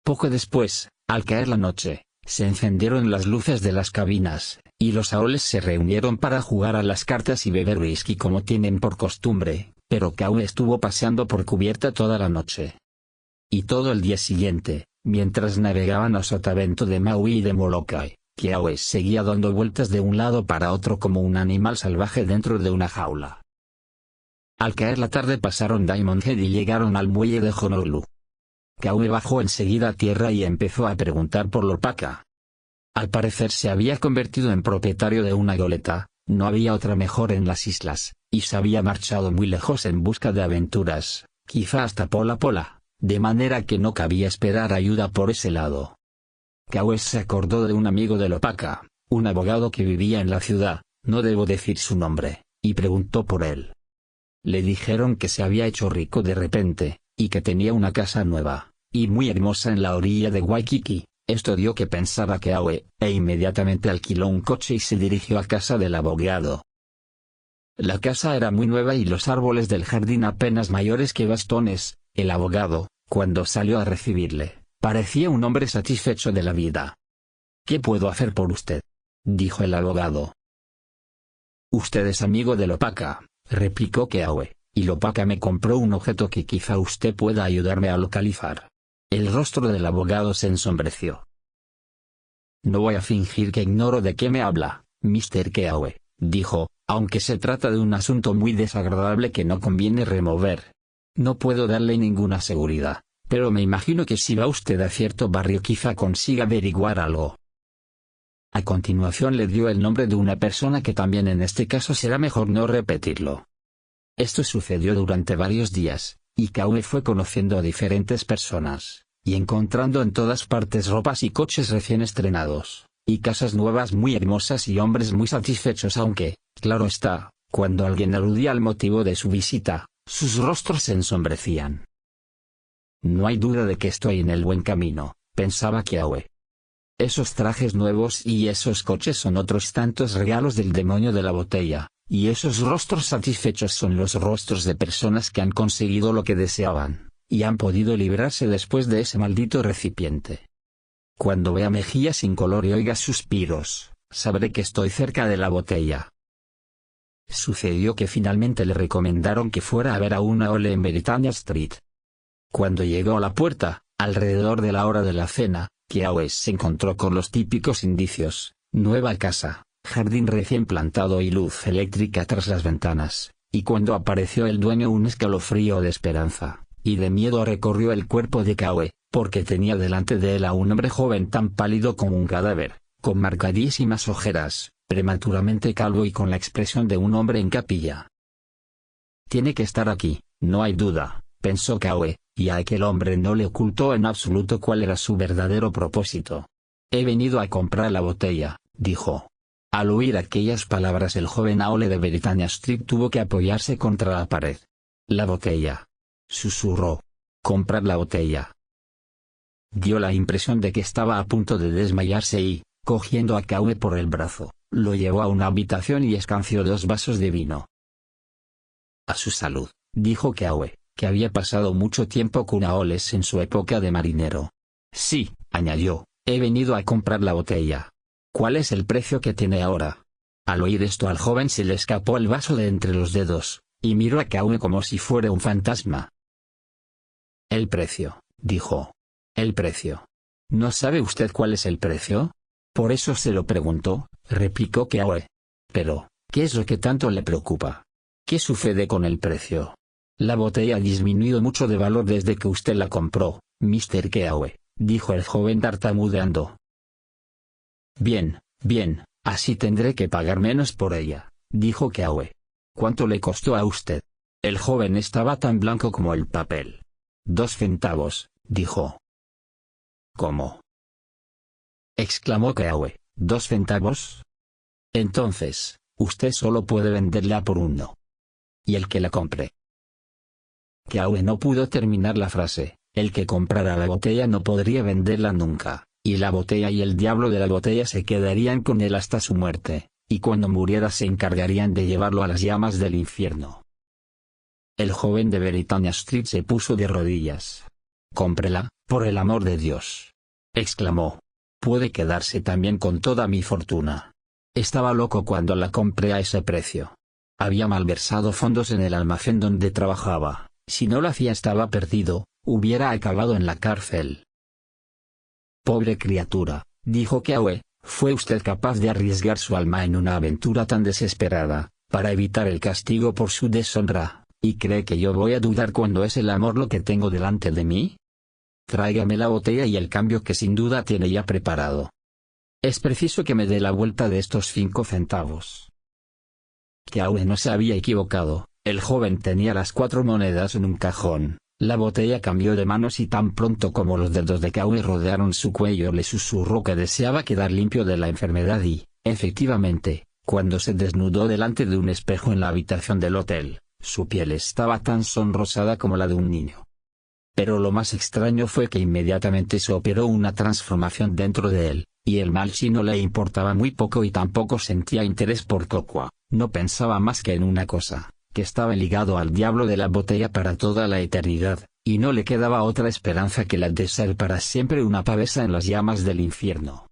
Poco después, al caer la noche, se encendieron las luces de las cabinas, y los aoles se reunieron para jugar a las cartas y beber whisky como tienen por costumbre, pero Kaoe estuvo paseando por cubierta toda la noche. Y todo el día siguiente, mientras navegaban a Sotavento de Maui y de Molokai, Kaoe seguía dando vueltas de un lado para otro como un animal salvaje dentro de una jaula. Al caer la tarde pasaron Diamond Head y llegaron al muelle de Honolulu. Kaoe bajó enseguida a tierra y empezó a preguntar por Lopaka. Al parecer se había convertido en propietario de una goleta, no había otra mejor en las islas, y se había marchado muy lejos en busca de aventuras, quizá hasta Pola Pola, de manera que no cabía esperar ayuda por ese lado. Kaoe se acordó de un amigo de Lopaka, un abogado que vivía en la ciudad, no debo decir su nombre, y preguntó por él. Le dijeron que se había hecho rico de repente, y que tenía una casa nueva, y muy hermosa en la orilla de Waikiki. Esto dio que pensar a Kaoe, e inmediatamente alquiló un coche y se dirigió a casa del abogado. La casa era muy nueva y los árboles del jardín apenas mayores que bastones. El abogado, cuando salió a recibirle, parecía un hombre satisfecho de la vida. «¿Qué puedo hacer por usted?», dijo el abogado. «Usted es amigo de Lopaka», replicó Kaoe, «y Lopaka me compró un objeto que quizá usted pueda ayudarme a localizar». El rostro del abogado se ensombreció. «No voy a fingir que ignoro de qué me habla, Mr. Kaoe», dijo, «aunque se trata de un asunto muy desagradable que no conviene remover. No puedo darle ninguna seguridad, pero me imagino que si va usted a cierto barrio quizá consiga averiguar algo». A continuación le dio el nombre de una persona que también en este caso será mejor no repetirlo. Esto sucedió durante varios días, y Kaoe fue conociendo a diferentes personas, y encontrando en todas partes ropas y coches recién estrenados, y casas nuevas muy hermosas y hombres muy satisfechos aunque, claro está, cuando alguien aludía al motivo de su visita, sus rostros se ensombrecían. «No hay duda de que estoy en el buen camino», pensaba Kaoe. «Esos trajes nuevos y esos coches son otros tantos regalos del demonio de la botella, y esos rostros satisfechos son los rostros de personas que han conseguido lo que deseaban, y han podido librarse después de ese maldito recipiente. Cuando vea mejillas sin color y oiga suspiros, sabré que estoy cerca de la botella». Sucedió que finalmente le recomendaron que fuera a ver a una ole en Britannia Street. Cuando llegó a la puerta, alrededor de la hora de la cena, Kaoe se encontró con los típicos indicios: nueva casa, jardín recién plantado y luz eléctrica tras las ventanas, y cuando apareció el dueño un escalofrío de esperanza, y de miedo recorrió el cuerpo de Kaoe, porque tenía delante de él a un hombre joven tan pálido como un cadáver, con marcadísimas ojeras, prematuramente calvo y con la expresión de un hombre en capilla. «Tiene que estar aquí, no hay duda», pensó Kaoe, y a aquel hombre no le ocultó en absoluto cuál era su verdadero propósito. «He venido a comprar la botella», dijo. Al oír aquellas palabras el joven aole de Britannia Street tuvo que apoyarse contra la pared. «La botella», susurró. «Comprar la botella». Dio la impresión de que estaba a punto de desmayarse y, cogiendo a Kaoe por el brazo, lo llevó a una habitación y escanció 2 vasos de vino. «A su salud», dijo Kaoe, que había pasado mucho tiempo con aoles en su época de marinero. «Sí», añadió, «he venido a comprar la botella». ¿Cuál es el precio que tiene ahora? Al oír esto al joven se le escapó el vaso de entre los dedos, y miró a Kaue como si fuera un fantasma. El precio, dijo. El precio. ¿No sabe usted cuál es el precio? Por eso se lo preguntó, replicó Kaue. Pero, ¿qué es lo que tanto le preocupa? ¿Qué sucede con el precio? La botella ha disminuido mucho de valor desde que usted la compró, Mr. Kaue, dijo el joven tartamudeando. Bien, bien, así tendré que pagar menos por ella, dijo Kaue. ¿Cuánto le costó a usted? El joven estaba tan blanco como el papel. 2 centavos, dijo. ¿Cómo? Exclamó Kaue, ¿2 centavos? Entonces, usted solo puede venderla por 1. ¿Y el que la compre? Kaue no pudo terminar la frase. El que comprara la botella no podría venderla nunca, y la botella y el diablo de la botella se quedarían con él hasta su muerte, y cuando muriera se encargarían de llevarlo a las llamas del infierno. El joven de Britannia Street se puso de rodillas. «Cómprela, por el amor de Dios», exclamó. «Puede quedarse también con toda mi fortuna. Estaba loco cuando la compré a ese precio. Había malversado fondos en el almacén donde trabajaba. Si no lo hacía estaba perdido, hubiera acabado en la cárcel». «Pobre criatura», dijo Kaue, «¿fue usted capaz de arriesgar su alma en una aventura tan desesperada, para evitar el castigo por su deshonra, y cree que yo voy a dudar cuando es el amor lo que tengo delante de mí? Tráigame la botella y el cambio que sin duda tiene ya preparado. Es preciso que me dé la vuelta de estos 5 centavos». Kaue no se había equivocado, el joven tenía las 4 monedas en un cajón. La botella cambió de manos y tan pronto como los dedos de Kaue rodearon su cuello le susurró que deseaba quedar limpio de la enfermedad y, efectivamente, cuando se desnudó delante de un espejo en la habitación del hotel, su piel estaba tan sonrosada como la de un niño. Pero lo más extraño fue que inmediatamente se operó una transformación dentro de él, y el mal chino le importaba muy poco y tampoco sentía interés por Kokwa, no pensaba más que en una cosa, que estaba ligado al diablo de la botella para toda la eternidad, y no le quedaba otra esperanza que la de ser para siempre una pavesa en las llamas del infierno.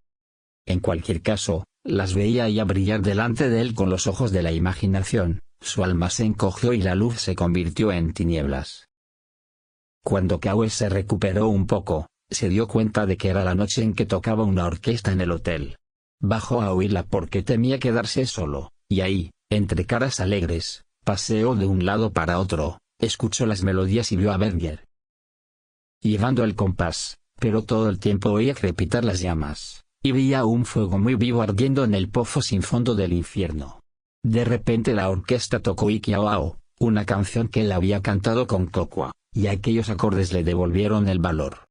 En cualquier caso, las veía ya brillar delante de él con los ojos de la imaginación, su alma se encogió y la luz se convirtió en tinieblas. Cuando Kaue se recuperó un poco, se dio cuenta de que era la noche en que tocaba una orquesta en el hotel. Bajó a oírla porque temía quedarse solo, y ahí, entre caras alegres, paseó de un lado para otro, escuchó las melodías y vio a Berger llevando el compás, pero todo el tiempo oía crepitar las llamas, y veía un fuego muy vivo ardiendo en el pozo sin fondo del infierno. De repente la orquesta tocó Ikiao, una canción que él había cantado con Kokwa, y aquellos acordes le devolvieron el valor.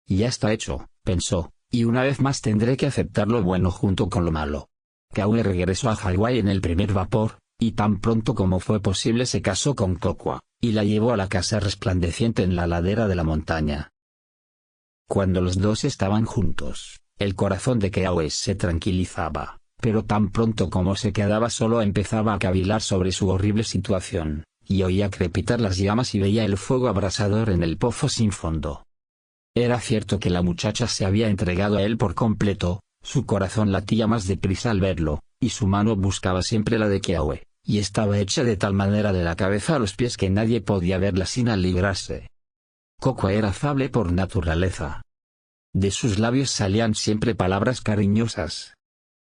Ya está hecho, pensó, y una vez más tendré que aceptar lo bueno junto con lo malo. Kaue regresó a Hawái en el primer vapor, y tan pronto como fue posible se casó con Kokwa, y la llevó a la casa resplandeciente en la ladera de la montaña. Cuando los dos estaban juntos, el corazón de Kaue se tranquilizaba, pero tan pronto como se quedaba solo empezaba a cavilar sobre su horrible situación, y oía crepitar las llamas y veía el fuego abrasador en el pozo sin fondo. Era cierto que la muchacha se había entregado a él por completo, su corazón latía más deprisa al verlo, y su mano buscaba siempre la de Kaue, y estaba hecha de tal manera de la cabeza a los pies que nadie podía verla sin alegrarse. Kokwa era afable por naturaleza. De sus labios salían siempre palabras cariñosas.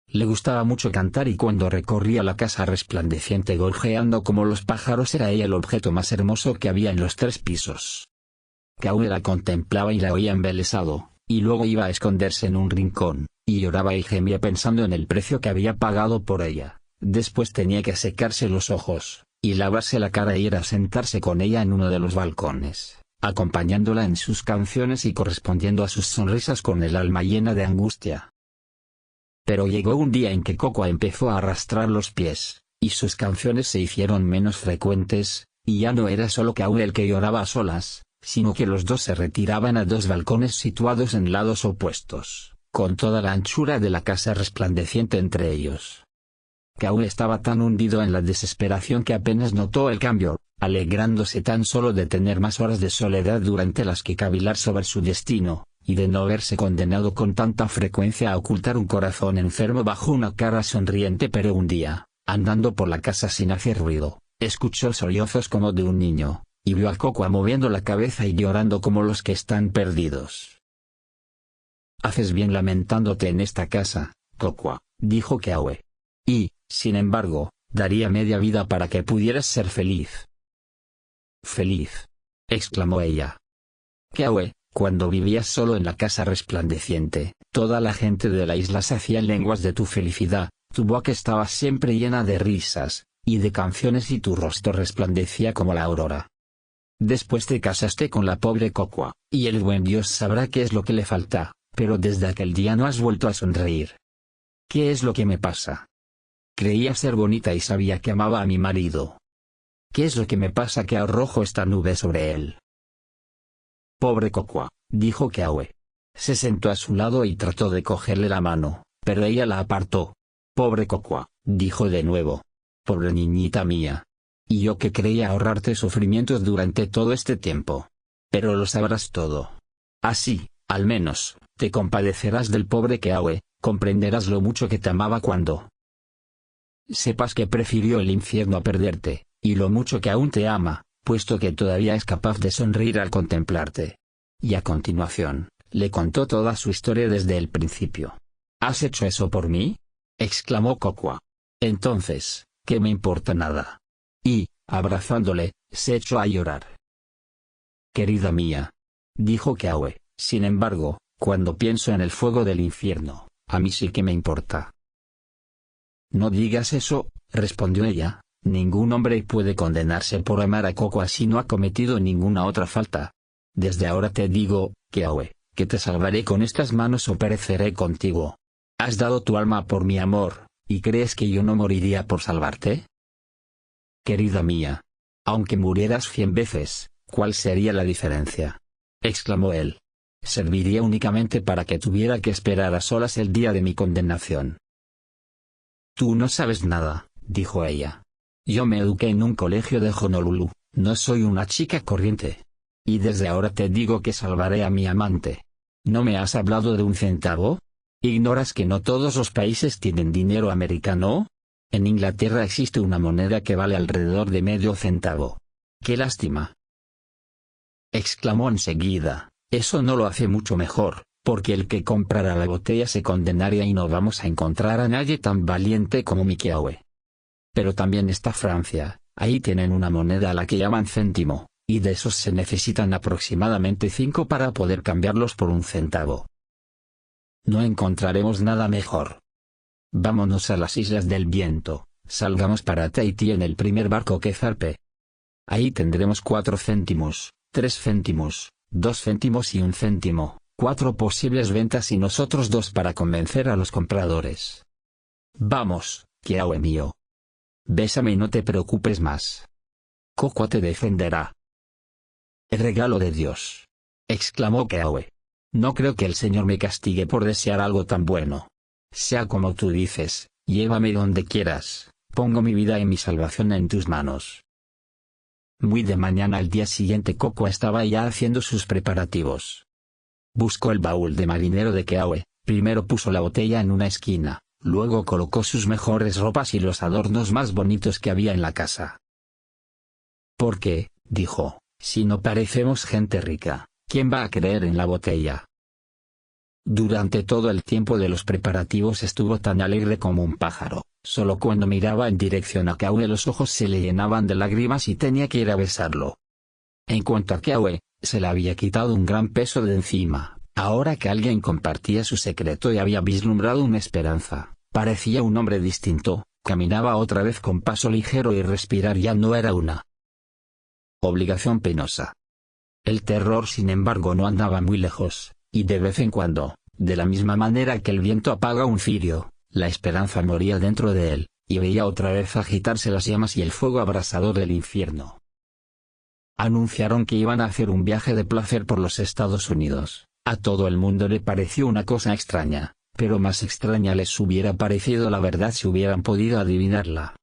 Le gustaba mucho cantar y cuando recorría la casa resplandeciente gorjeando como los pájaros era ella el objeto más hermoso que había en los 3 pisos. Kaue la contemplaba y la oía embelesado, y luego iba a esconderse en un rincón, y lloraba y gemía pensando en el precio que había pagado por ella. Después tenía que secarse los ojos, y lavarse la cara e ir a sentarse con ella en uno de los balcones, acompañándola en sus canciones y correspondiendo a sus sonrisas con el alma llena de angustia. Pero llegó un día en que Kokwa empezó a arrastrar los pies, y sus canciones se hicieron menos frecuentes, y ya no era solo Kaue el que lloraba a solas, sino que los dos se retiraban a 2 balcones situados en lados opuestos, con toda la anchura de la casa resplandeciente entre ellos. Kaue estaba tan hundido en la desesperación que apenas notó el cambio, alegrándose tan solo de tener más horas de soledad durante las que cavilar sobre su destino, y de no verse condenado con tanta frecuencia a ocultar un corazón enfermo bajo una cara sonriente. Pero un día, andando por la casa sin hacer ruido, escuchó sollozos como de un niño, y vio a Kokwa moviendo la cabeza y llorando como los que están perdidos. «Haces bien lamentándote en esta casa, Kokwa», dijo Kiawe. «Y, sin embargo, daría media vida para que pudieras ser feliz». «¿Feliz?», exclamó ella. «Kiawe, cuando vivías solo en la casa resplandeciente, toda la gente de la isla se hacía lenguas de tu felicidad, tu boca estaba siempre llena de risas y de canciones y tu rostro resplandecía como la aurora. Después te casaste con la pobre Kokwa, y el buen Dios sabrá qué es lo que le falta, pero desde aquel día no has vuelto a sonreír. ¿Qué es lo que me pasa? Creía ser bonita y sabía que amaba a mi marido. ¿Qué es lo que me pasa que arrojo esta nube sobre él?» «Pobre Kokwa», dijo Kiawe. Se sentó a su lado y trató de cogerle la mano, pero ella la apartó. «Pobre Kokwa», dijo de nuevo. «Pobre niñita mía. Y yo que creía ahorrarte sufrimientos durante todo este tiempo. Pero lo sabrás todo. Así, al menos, te compadecerás del pobre Kiawe, comprenderás lo mucho que te amaba cuando sepas que prefirió el infierno a perderte, y lo mucho que aún te ama, puesto que todavía es capaz de sonreír al contemplarte». Y a continuación, le contó toda su historia desde el principio. «¿Has hecho eso por mí?», exclamó Kokwa. «Entonces, ¿qué me importa nada?». Y, abrazándole, se echó a llorar. «Querida mía», dijo Kiawe, «sin embargo, cuando pienso en el fuego del infierno, a mí sí que me importa». «No digas eso», respondió ella, «ningún hombre puede condenarse por amar a Kokwa si no ha cometido ninguna otra falta. Desde ahora te digo, Kiawe, que te salvaré con estas manos o pereceré contigo. ¿Has dado tu alma por mi amor, y crees que yo no moriría por salvarte? Querida mía. Aunque murieras 100 veces, ¿cuál sería la diferencia?», exclamó él. «Serviría únicamente para que tuviera que esperar a solas el día de mi condenación». «Tú no sabes nada», dijo ella. «Yo me eduqué en un colegio de Honolulu, no soy una chica corriente. Y desde ahora te digo que salvaré a mi amante. ¿No me has hablado de un centavo? ¿Ignoras que no todos los países tienen dinero americano? En Inglaterra existe una moneda que vale alrededor de medio centavo. ¡Qué lástima!», exclamó enseguida. «Eso no lo hace mucho mejor, porque el que comprara la botella se condenaría y no vamos a encontrar a nadie tan valiente como mi Kiawe. Pero también está Francia, ahí tienen una moneda a la que llaman céntimo, y de esos se necesitan aproximadamente 5 para poder cambiarlos por un centavo. No encontraremos nada mejor. Vámonos a las Islas del Viento, salgamos para Tahití en el primer barco que zarpe. Ahí tendremos 4 céntimos, 3 céntimos, 2 céntimos y 1 céntimo, 4 posibles ventas y nosotros 2 para convencer a los compradores. Vamos, Kiawe mío. Bésame y no te preocupes más. Kokwa te defenderá». «El regalo de Dios», exclamó Kiawe. «No creo que el Señor me castigue por desear algo tan bueno. Sea como tú dices, llévame donde quieras, pongo mi vida y mi salvación en tus manos». Muy de mañana al día siguiente Kokwa estaba ya haciendo sus preparativos. Buscó el baúl de marinero de Kiawe, primero puso la botella en una esquina, luego colocó sus mejores ropas y los adornos más bonitos que había en la casa. «Porque», dijo, «si no parecemos gente rica, ¿quién va a creer en la botella?». Durante todo el tiempo de los preparativos estuvo tan alegre como un pájaro, solo cuando miraba en dirección a Kiawe los ojos se le llenaban de lágrimas y tenía que ir a besarlo. En cuanto a Kiawe, se le había quitado un gran peso de encima, ahora que alguien compartía su secreto y había vislumbrado una esperanza, parecía un hombre distinto, caminaba otra vez con paso ligero y respirar ya no era una obligación penosa. El terror sin embargo no andaba muy lejos, y de vez en cuando, de la misma manera que el viento apaga un cirio, la esperanza moría dentro de él, y veía otra vez agitarse las llamas y el fuego abrasador del infierno. Anunciaron que iban a hacer un viaje de placer por los Estados Unidos. A todo el mundo le pareció una cosa extraña, pero más extraña les hubiera parecido la verdad si hubieran podido adivinarla.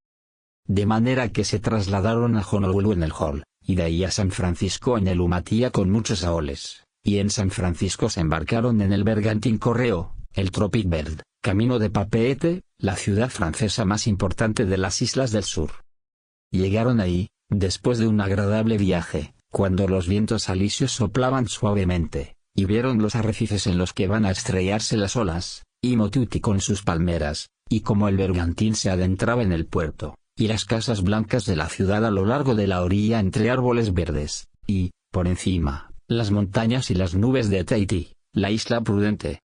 De manera que se trasladaron a Honolulu en el Hall, y de ahí a San Francisco en el Umatilla con muchos aoles, y en San Francisco se embarcaron en el bergantín Correo, el Tropic Bird, camino de Papeete, la ciudad francesa más importante de las islas del sur. Llegaron ahí, después de un agradable viaje, cuando los vientos alisios soplaban suavemente, y vieron los arrecifes en los que van a estrellarse las olas, y Motuti con sus palmeras, y como el bergantín se adentraba en el puerto, y las casas blancas de la ciudad a lo largo de la orilla entre árboles verdes, y, por encima, las montañas y las nubes de Tahití, la isla prudente.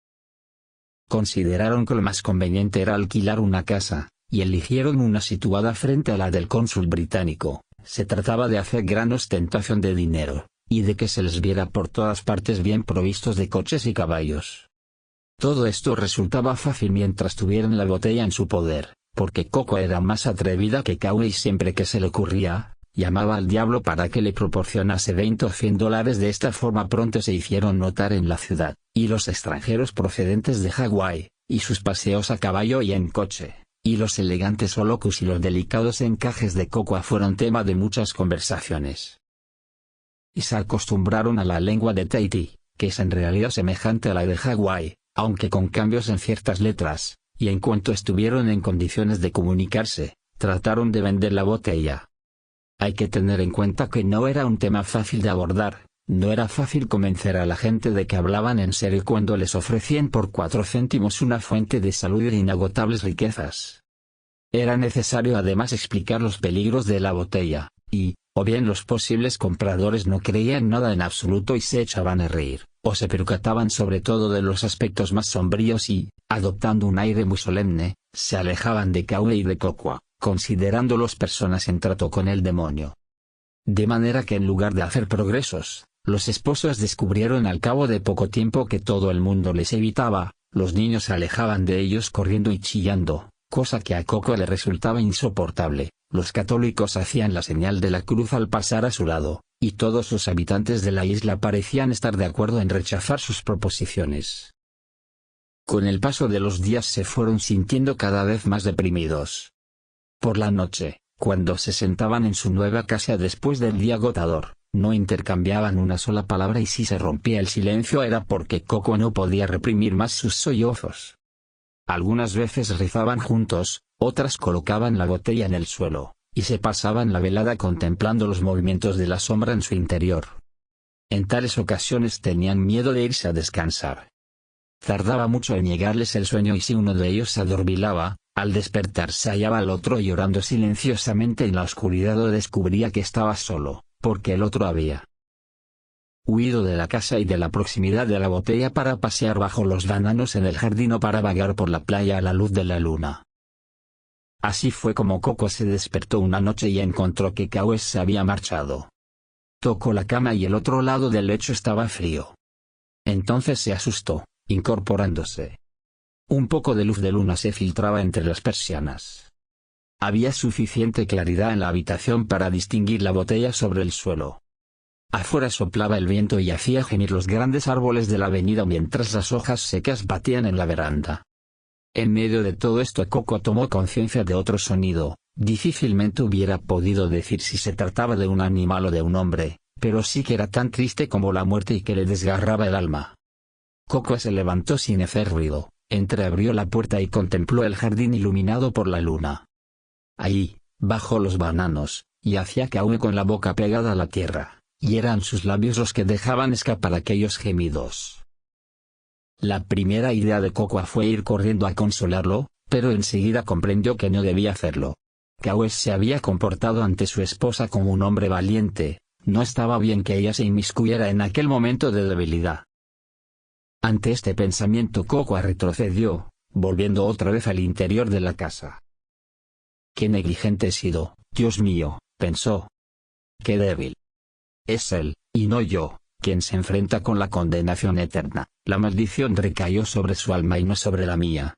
Consideraron que lo más conveniente era alquilar una casa, y eligieron una situada frente a la del cónsul británico. Se trataba de hacer gran ostentación de dinero, y de que se les viera por todas partes bien provistos de coches y caballos. Todo esto resultaba fácil mientras tuvieran la botella en su poder, porque Coco era más atrevida que Kauai y siempre que se le ocurría, llamaba al diablo para que le proporcionase 20 o $100. De esta forma pronto se hicieron notar en la ciudad, y los extranjeros procedentes de Hawái, y sus paseos a caballo y en coche, y los elegantes olocus y los delicados encajes de Cocoa fueron tema de muchas conversaciones. Y se acostumbraron a la lengua de Tahití, que es en realidad semejante a la de Hawái, aunque con cambios en ciertas letras, y en cuanto estuvieron en condiciones de comunicarse, trataron de vender la botella. Hay que tener en cuenta que no era un tema fácil de abordar, no era fácil convencer a la gente de que hablaban en serio cuando les ofrecían por 4 céntimos una fuente de salud e inagotables riquezas. Era necesario además explicar los peligros de la botella, y, o bien los posibles compradores no creían nada en absoluto y se echaban a reír, o se percataban sobre todo de los aspectos más sombríos y, adoptando un aire muy solemne, se alejaban de Kauai y de Cocoa, considerándolos personas en trato con el demonio. De manera que en lugar de hacer progresos, los esposos descubrieron al cabo de poco tiempo que todo el mundo les evitaba, los niños se alejaban de ellos corriendo y chillando, cosa que a Coco le resultaba insoportable, los católicos hacían la señal de la cruz al pasar a su lado, y todos los habitantes de la isla parecían estar de acuerdo en rechazar sus proposiciones. Con el paso de los días se fueron sintiendo cada vez más deprimidos. Por la noche, cuando se sentaban en su nueva casa después del día agotador, no intercambiaban una sola palabra y si se rompía el silencio era porque Coco no podía reprimir más sus sollozos. Algunas veces rezaban juntos, otras colocaban la botella en el suelo, y se pasaban la velada contemplando los movimientos de la sombra en su interior. En tales ocasiones tenían miedo de irse a descansar. Tardaba mucho en llegarles el sueño y si uno de ellos se adormilaba, al despertar se hallaba al otro llorando silenciosamente en la oscuridad o descubría que estaba solo, porque el otro había huido de la casa y de la proximidad de la botella para pasear bajo los bananos en el jardín o para vagar por la playa a la luz de la luna. Así fue como Coco se despertó una noche y encontró que Kauai se había marchado. Tocó la cama y el otro lado del lecho estaba frío. Entonces se asustó, incorporándose. Un poco de luz de luna se filtraba entre las persianas. Había suficiente claridad en la habitación para distinguir la botella sobre el suelo. Afuera soplaba el viento y hacía gemir los grandes árboles de la avenida mientras las hojas secas batían en la veranda. En medio de todo esto Coco tomó conciencia de otro sonido. Difícilmente hubiera podido decir si se trataba de un animal o de un hombre, pero sí que era tan triste como la muerte y que le desgarraba el alma. Coco se levantó sin hacer ruido, entreabrió la puerta y contempló el jardín iluminado por la luna. Allí, bajo los bananos, yacía Kauai con la boca pegada a la tierra, y eran sus labios los que dejaban escapar aquellos gemidos. La primera idea de Coco fue ir corriendo a consolarlo, pero enseguida comprendió que no debía hacerlo. Kauai se había comportado ante su esposa como un hombre valiente, no estaba bien que ella se inmiscuyera en aquel momento de debilidad. Ante este pensamiento Coco retrocedió, volviendo otra vez al interior de la casa. «Qué negligente he sido, Dios mío», pensó. «Qué débil. Es él, y no yo, quien se enfrenta con la condenación eterna. La maldición recayó sobre su alma y no sobre la mía.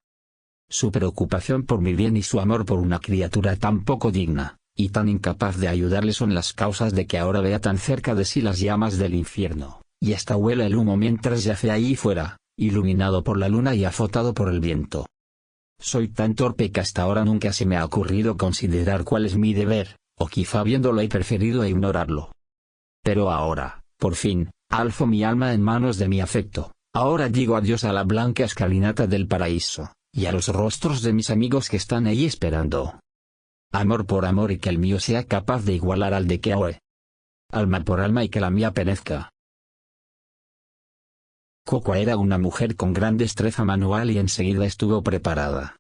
Su preocupación por mi bien y su amor por una criatura tan poco digna, y tan incapaz de ayudarle son las causas de que ahora vea tan cerca de sí las llamas del infierno, y hasta huela el humo mientras yace ahí fuera, iluminado por la luna y azotado por el viento. Soy tan torpe que hasta ahora nunca se me ha ocurrido considerar cuál es mi deber, o quizá viéndolo he preferido ignorarlo. Pero ahora, por fin, Alzo mi alma en manos de mi afecto, ahora digo adiós a la blanca escalinata del paraíso, y a los rostros de mis amigos que están ahí esperando. Amor por amor y que el mío sea capaz de igualar al de Kaoe. Alma por alma y que la mía perezca. Cocoa era una mujer con gran destreza manual y enseguida estuvo preparada.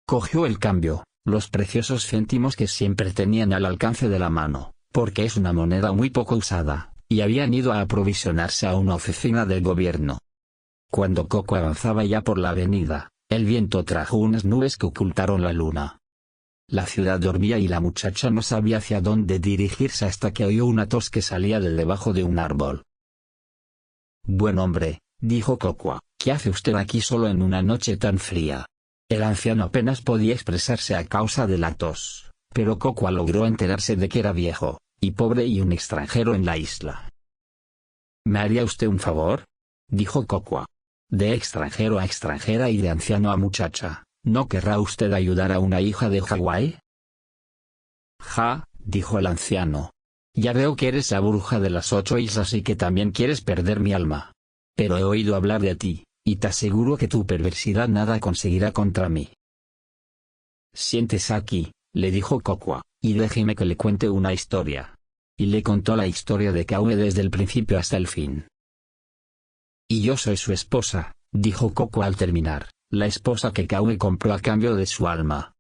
Cogió el cambio, los preciosos céntimos que siempre tenían al alcance de la mano, porque es una moneda muy poco usada, y habían ido a aprovisionarse a una oficina del gobierno. Cuando Cocoa avanzaba ya por la avenida, el viento trajo unas nubes que ocultaron la luna. La ciudad dormía y la muchacha no sabía hacia dónde dirigirse hasta que oyó una tos que salía de debajo de un árbol. «Buen hombre», dijo Cocoa, «¿qué hace usted aquí solo en una noche tan fría?» El anciano apenas podía expresarse a causa de la tos, pero Cocoa logró enterarse de que era viejo, y pobre y un extranjero en la isla. «¿Me haría usted un favor?», dijo Cocoa. «De extranjero a extranjera y de anciano a muchacha, ¿no querrá usted ayudar a una hija de Hawái?» «Ja», dijo el anciano. «Ya veo que eres la bruja de las 8 islas y que también quieres perder mi alma. Pero he oído hablar de ti, y te aseguro que tu perversidad nada conseguirá contra mí». «Siéntese aquí», le dijo Cocoa, «y déjeme que le cuente una historia». Y le contó la historia de Kaoe desde el principio hasta el fin. «Y yo soy su esposa», dijo Cocoa al terminar, «la esposa que Kaoe compró a cambio de su alma.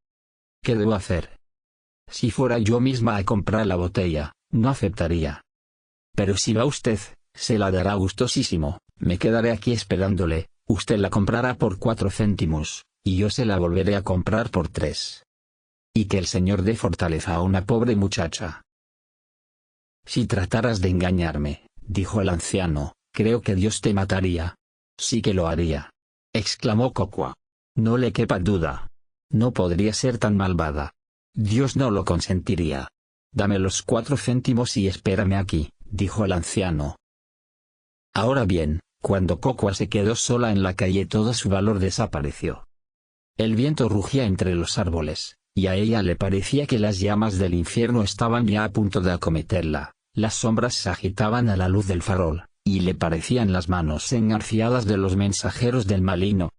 ¿Qué debo hacer? Si fuera yo misma a comprar la botella, no aceptaría. Pero si va usted, se la dará gustosísimo, me quedaré aquí esperándole, usted la comprará por 4 céntimos, y yo se la volveré a comprar por 3. Y que el Señor dé fortaleza a una pobre muchacha». «Si trataras de engañarme», dijo el anciano, «creo que Dios te mataría». «Sí que lo haría», exclamó Cocoa. «No le quepa duda. No podría ser tan malvada. Dios no lo consentiría. Dame los 4 céntimos y espérame aquí», dijo el anciano. Ahora bien, cuando Cocoa se quedó sola en la calle todo su valor desapareció. El viento rugía entre los árboles, y a ella le parecía que las llamas del infierno estaban ya a punto de acometerla, las sombras se agitaban a la luz del farol, y le parecían las manos engarciadas de los mensajeros del maligno.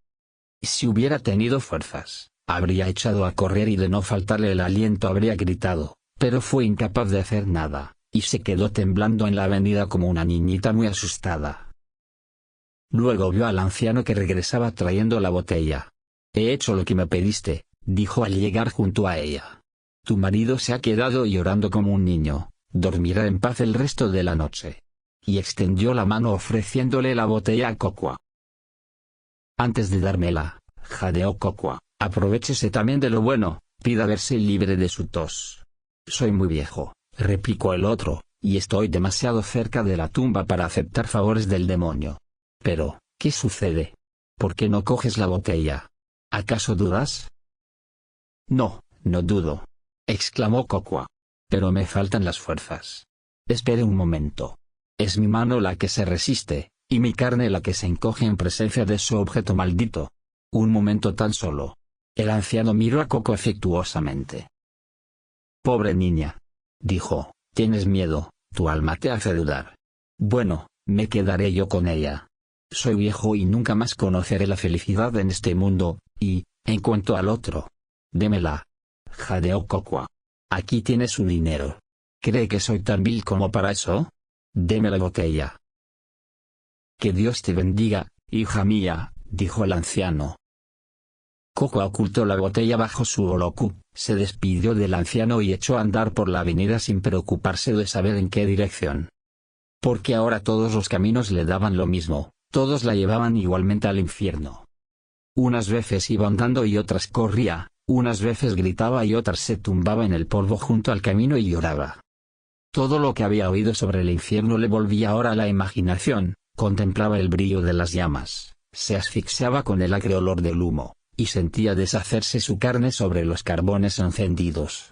Si hubiera tenido fuerzas, habría echado a correr y de no faltarle el aliento habría gritado, pero fue incapaz de hacer nada, y se quedó temblando en la avenida como una niñita muy asustada. Luego vio al anciano que regresaba trayendo la botella. «He hecho lo que me pediste», dijo al llegar junto a ella. «Tu marido se ha quedado llorando como un niño, dormirá en paz el resto de la noche». Y extendió la mano ofreciéndole la botella a Cocoa. «Antes de dármela», jadeó Cocoa, «aprovéchese también de lo bueno, pida verse libre de su tos». «Soy muy viejo», replicó el otro, «y estoy demasiado cerca de la tumba para aceptar favores del demonio». «Pero, ¿qué sucede? ¿Por qué no coges la botella? ¿Acaso dudas?» «No, no dudo», exclamó Cocoa. «Pero me faltan las fuerzas. Espere un momento. Es mi mano la que se resiste, y mi carne la que se encoge en presencia de su objeto maldito. Un momento tan solo». El anciano miró a Cocoa afectuosamente. «Pobre niña», dijo, «tienes miedo, tu alma te hace dudar. Bueno, me quedaré yo con ella. Soy viejo y nunca más conoceré la felicidad en este mundo, y, en cuanto al otro, démela», jadeó Cocoa. «Aquí tiene su dinero. ¿Cree que soy tan vil como para eso? Deme la botella». «Que Dios te bendiga, hija mía», dijo el anciano. Cocoa ocultó la botella bajo su holocu, se despidió del anciano y echó a andar por la avenida sin preocuparse de saber en qué dirección. Porque ahora todos los caminos le daban lo mismo, todos la llevaban igualmente al infierno. Unas veces iba andando y otras corría, unas veces gritaba y otras se tumbaba en el polvo junto al camino y lloraba. Todo lo que había oído sobre el infierno le volvía ahora a la imaginación, contemplaba el brillo de las llamas, se asfixiaba con el acre olor del humo, y sentía deshacerse su carne sobre los carbones encendidos.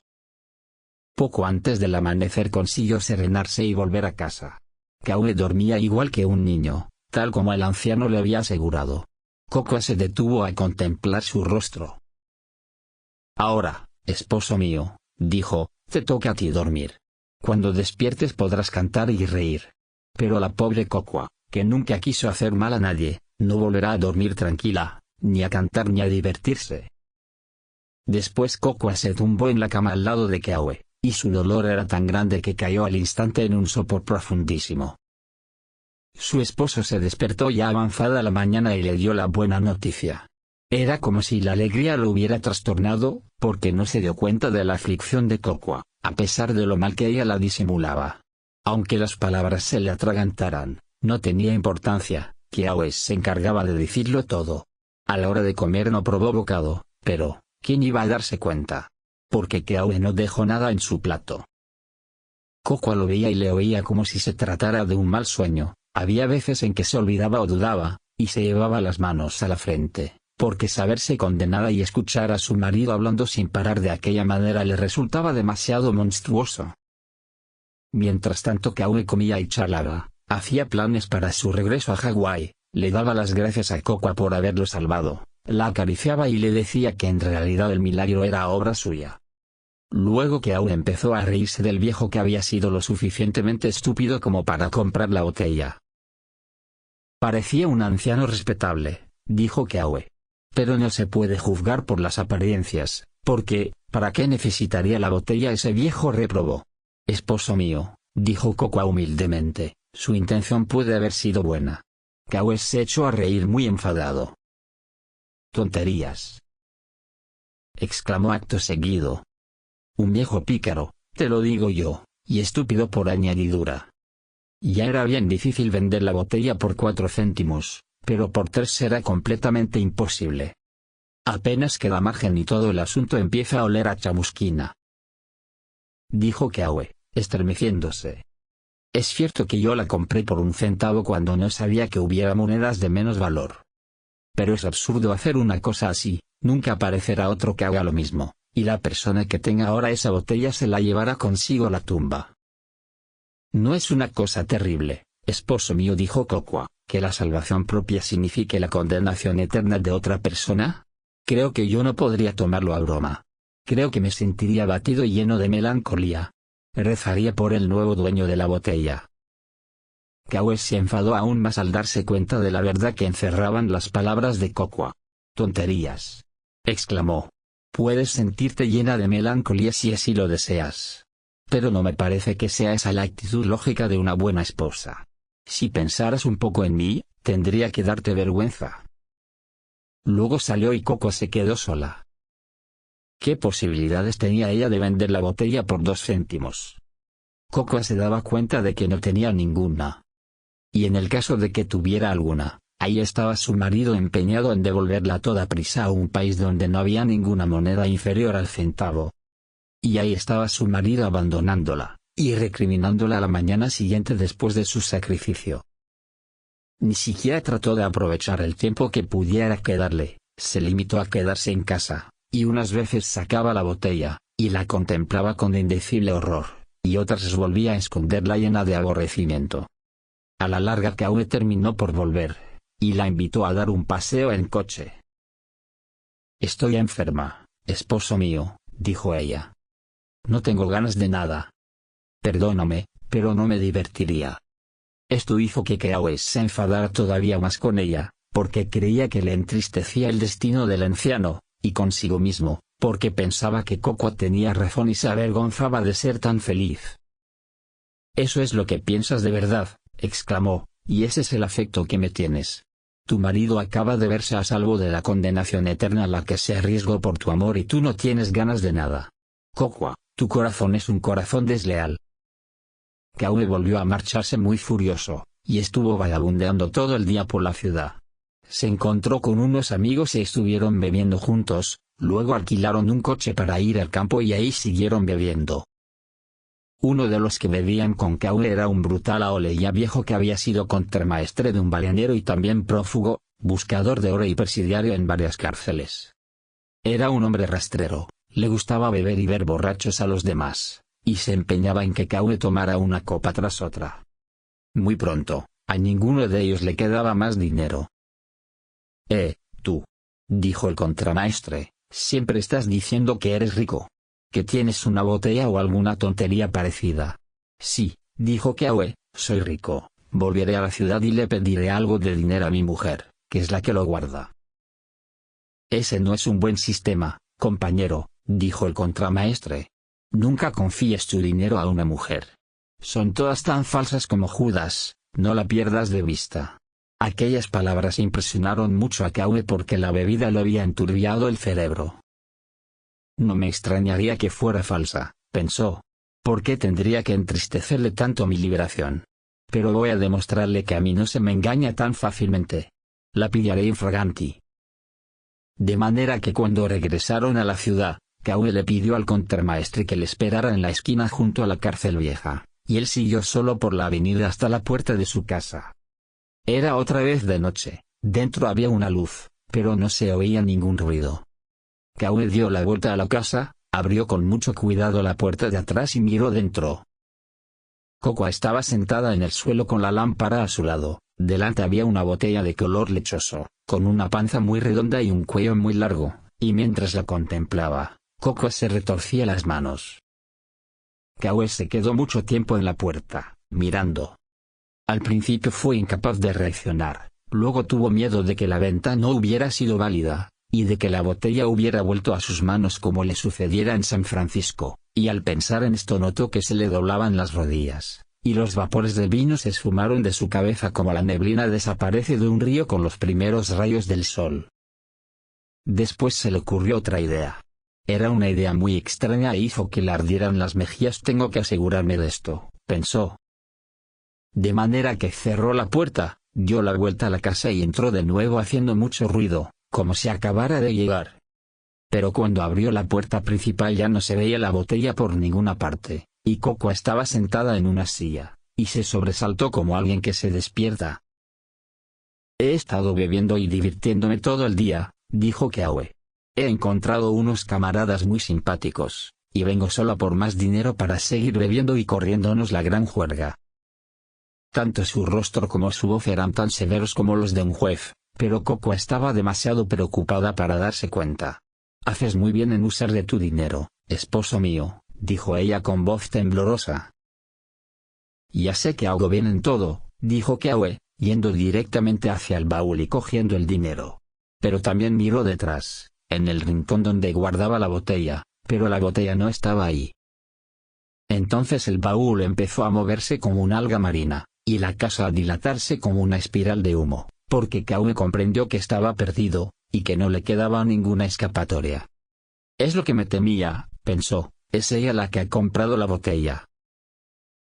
Poco antes del amanecer consiguió serenarse y volver a casa. Kaoe dormía igual que un niño, tal como el anciano le había asegurado. Cocoa se detuvo a contemplar su rostro. «Ahora, esposo mío», dijo, «te toca a ti dormir. Cuando despiertes podrás cantar y reír. Pero la pobre Kokwa, que nunca quiso hacer mal a nadie, no volverá a dormir tranquila, ni a cantar ni a divertirse. Después Kokwa se tumbó en la cama al lado de Kiawe, y su dolor era tan grande que cayó al instante en un sopor profundísimo. Su esposo se despertó ya avanzada la mañana y le dio la buena noticia. Era como si la alegría lo hubiera trastornado, porque no se dio cuenta de la aflicción de Kokwa, a pesar de lo mal que ella la disimulaba. Aunque las palabras se le atragantaran, no tenía importancia, Kiawe se encargaba de decirlo todo. A la hora de comer no probó bocado, pero, ¿quién iba a darse cuenta? Porque Kiawe no dejó nada en su plato. Kokwa lo veía y le oía como si se tratara de un mal sueño. Había veces en que se olvidaba o dudaba, y se llevaba las manos a la frente, porque saberse condenada y escuchar a su marido hablando sin parar de aquella manera le resultaba demasiado monstruoso. Mientras tanto Kiawe comía y charlaba, hacía planes para su regreso a Hawái, le daba las gracias a Kokwa por haberlo salvado, la acariciaba y le decía que en realidad el milagro era obra suya. Luego Kiawe empezó a reírse del viejo que había sido lo suficientemente estúpido como para comprar la botella. Parecía un anciano respetable, dijo Kiawe. Pero no se puede juzgar por las apariencias, porque, ¿para qué necesitaría la botella ese viejo reprobó? Esposo mío, dijo Kokwa humildemente, su intención puede haber sido buena. Kiawe se echó a reír muy enfadado. Tonterías, exclamó acto seguido. Un viejo pícaro, te lo digo yo, y estúpido por añadidura. Ya era bien difícil vender la botella por 4 céntimos, pero por 3 será completamente imposible. Apenas queda margen y todo el asunto empieza a oler a chamusquina. Dijo Kiawe, estremeciéndose. Es cierto que yo la compré por 1 centavo cuando no sabía que hubiera monedas de menos valor. Pero es absurdo hacer una cosa así, nunca aparecerá otro que haga lo mismo, y la persona que tenga ahora esa botella se la llevará consigo a la tumba. No es una cosa terrible, esposo mío, dijo Kokwa, que la salvación propia signifique la condenación eterna de otra persona. Creo que yo no podría tomarlo a broma. Creo que me sentiría abatido y lleno de melancolía. Rezaría por el nuevo dueño de la botella. Kiawe se enfadó aún más al darse cuenta de la verdad que encerraban las palabras de Kokwa. Tonterías, exclamó. Puedes sentirte llena de melancolía si así lo deseas. Pero no me parece que sea esa la actitud lógica de una buena esposa. Si pensaras un poco en mí, tendría que darte vergüenza. Luego salió y Kokwa se quedó sola. ¿Qué posibilidades tenía ella de vender la botella por 2 céntimos? Kokwa se daba cuenta de que no tenía ninguna. Y en el caso de que tuviera alguna, ahí estaba su marido empeñado en devolverla a toda prisa a un país donde no había ninguna moneda inferior al centavo. Y ahí estaba su marido abandonándola, y recriminándola a la mañana siguiente después de su sacrificio. Ni siquiera trató de aprovechar el tiempo que pudiera quedarle, se limitó a quedarse en casa, y unas veces sacaba la botella, y la contemplaba con indecible horror, y otras volvía a esconderla llena de aborrecimiento. A la larga Kiawe terminó por volver, y la invitó a dar un paseo en coche. Estoy enferma, esposo mío, dijo ella. No tengo ganas de nada. Perdóname, pero no me divertiría. Esto hizo que Kiawe se enfadara todavía más con ella, porque creía que le entristecía el destino del anciano, y consigo mismo, porque pensaba que Kokwa tenía razón y se avergonzaba de ser tan feliz. Eso es lo que piensas de verdad, exclamó, y ese es el afecto que me tienes. Tu marido acaba de verse a salvo de la condenación eterna a la que se arriesgó por tu amor y tú no tienes ganas de nada. Kokwa, tu corazón es un corazón desleal. Kiawe volvió a marcharse muy furioso, y estuvo vagabundeando todo el día por la ciudad. Se encontró con unos amigos y estuvieron bebiendo juntos, luego alquilaron un coche para ir al campo y ahí siguieron bebiendo. Uno de los que bebían con Kiawe era un brutal aoleya viejo que había sido contramaestre de un ballenero y también prófugo, buscador de oro y presidiario en varias cárceles. Era un hombre rastrero, le gustaba beber y ver borrachos a los demás, y se empeñaba en que Kiawe tomara una copa tras otra. Muy pronto, a ninguno de ellos le quedaba más dinero. Tú, dijo el contramaestre, siempre estás diciendo que eres rico. ¿Que tienes una botella o alguna tontería parecida? Sí, dijo Kiawe, soy rico, volveré a la ciudad y le pediré algo de dinero a mi mujer, que es la que lo guarda. Ese no es un buen sistema, compañero, dijo el contramaestre. Nunca confíes tu dinero a una mujer. Son todas tan falsas como Judas, no la pierdas de vista. Aquellas palabras impresionaron mucho a Kaue porque la bebida le había enturbiado el cerebro. No me extrañaría que fuera falsa, pensó. ¿Por qué tendría que entristecerle tanto mi liberación? Pero voy a demostrarle que a mí no se me engaña tan fácilmente. La pillaré infraganti. De manera que cuando regresaron a la ciudad, Kaue le pidió al contramaestre que le esperara en la esquina junto a la cárcel vieja, y él siguió solo por la avenida hasta la puerta de su casa. Era otra vez de noche, dentro había una luz, pero no se oía ningún ruido. Kaue dio la vuelta a la casa, abrió con mucho cuidado la puerta de atrás y miró dentro. Cocoa estaba sentada en el suelo con la lámpara a su lado, delante había una botella de color lechoso, con una panza muy redonda y un cuello muy largo, y mientras la contemplaba, Cocoa se retorcía las manos. Kaue se quedó mucho tiempo en la puerta, mirando. Al principio fue incapaz de reaccionar, luego tuvo miedo de que la venta no hubiera sido válida, y de que la botella hubiera vuelto a sus manos como le sucediera en San Francisco, y al pensar en esto notó que se le doblaban las rodillas, y los vapores del vino se esfumaron de su cabeza como la neblina desaparece de un río con los primeros rayos del sol. Después se le ocurrió otra idea. Era una idea muy extraña e hizo que le ardieran las mejillas. Tengo que asegurarme de esto, pensó. De manera que cerró la puerta, dio la vuelta a la casa y entró de nuevo haciendo mucho ruido, como si acabara de llegar. Pero cuando abrió la puerta principal ya no se veía la botella por ninguna parte, y Cocoa estaba sentada en una silla, y se sobresaltó como alguien que se despierta. He estado bebiendo y divirtiéndome todo el día, dijo Kaue. He encontrado unos camaradas muy simpáticos, y vengo solo por más dinero para seguir bebiendo y corriéndonos la gran juerga. Tanto su rostro como su voz eran tan severos como los de un juez, pero Cocoa estaba demasiado preocupada para darse cuenta. Haces muy bien en usar de tu dinero, esposo mío, dijo ella con voz temblorosa. Ya sé que hago bien en todo, dijo Kaue, yendo directamente hacia el baúl y cogiendo el dinero. Pero también miró detrás, en el rincón donde guardaba la botella, pero la botella no estaba ahí. Entonces el baúl empezó a moverse como una alga marina, y la casa a dilatarse como una espiral de humo, porque Kaue comprendió que estaba perdido, y que no le quedaba ninguna escapatoria. Es lo que me temía, pensó, es ella la que ha comprado la botella.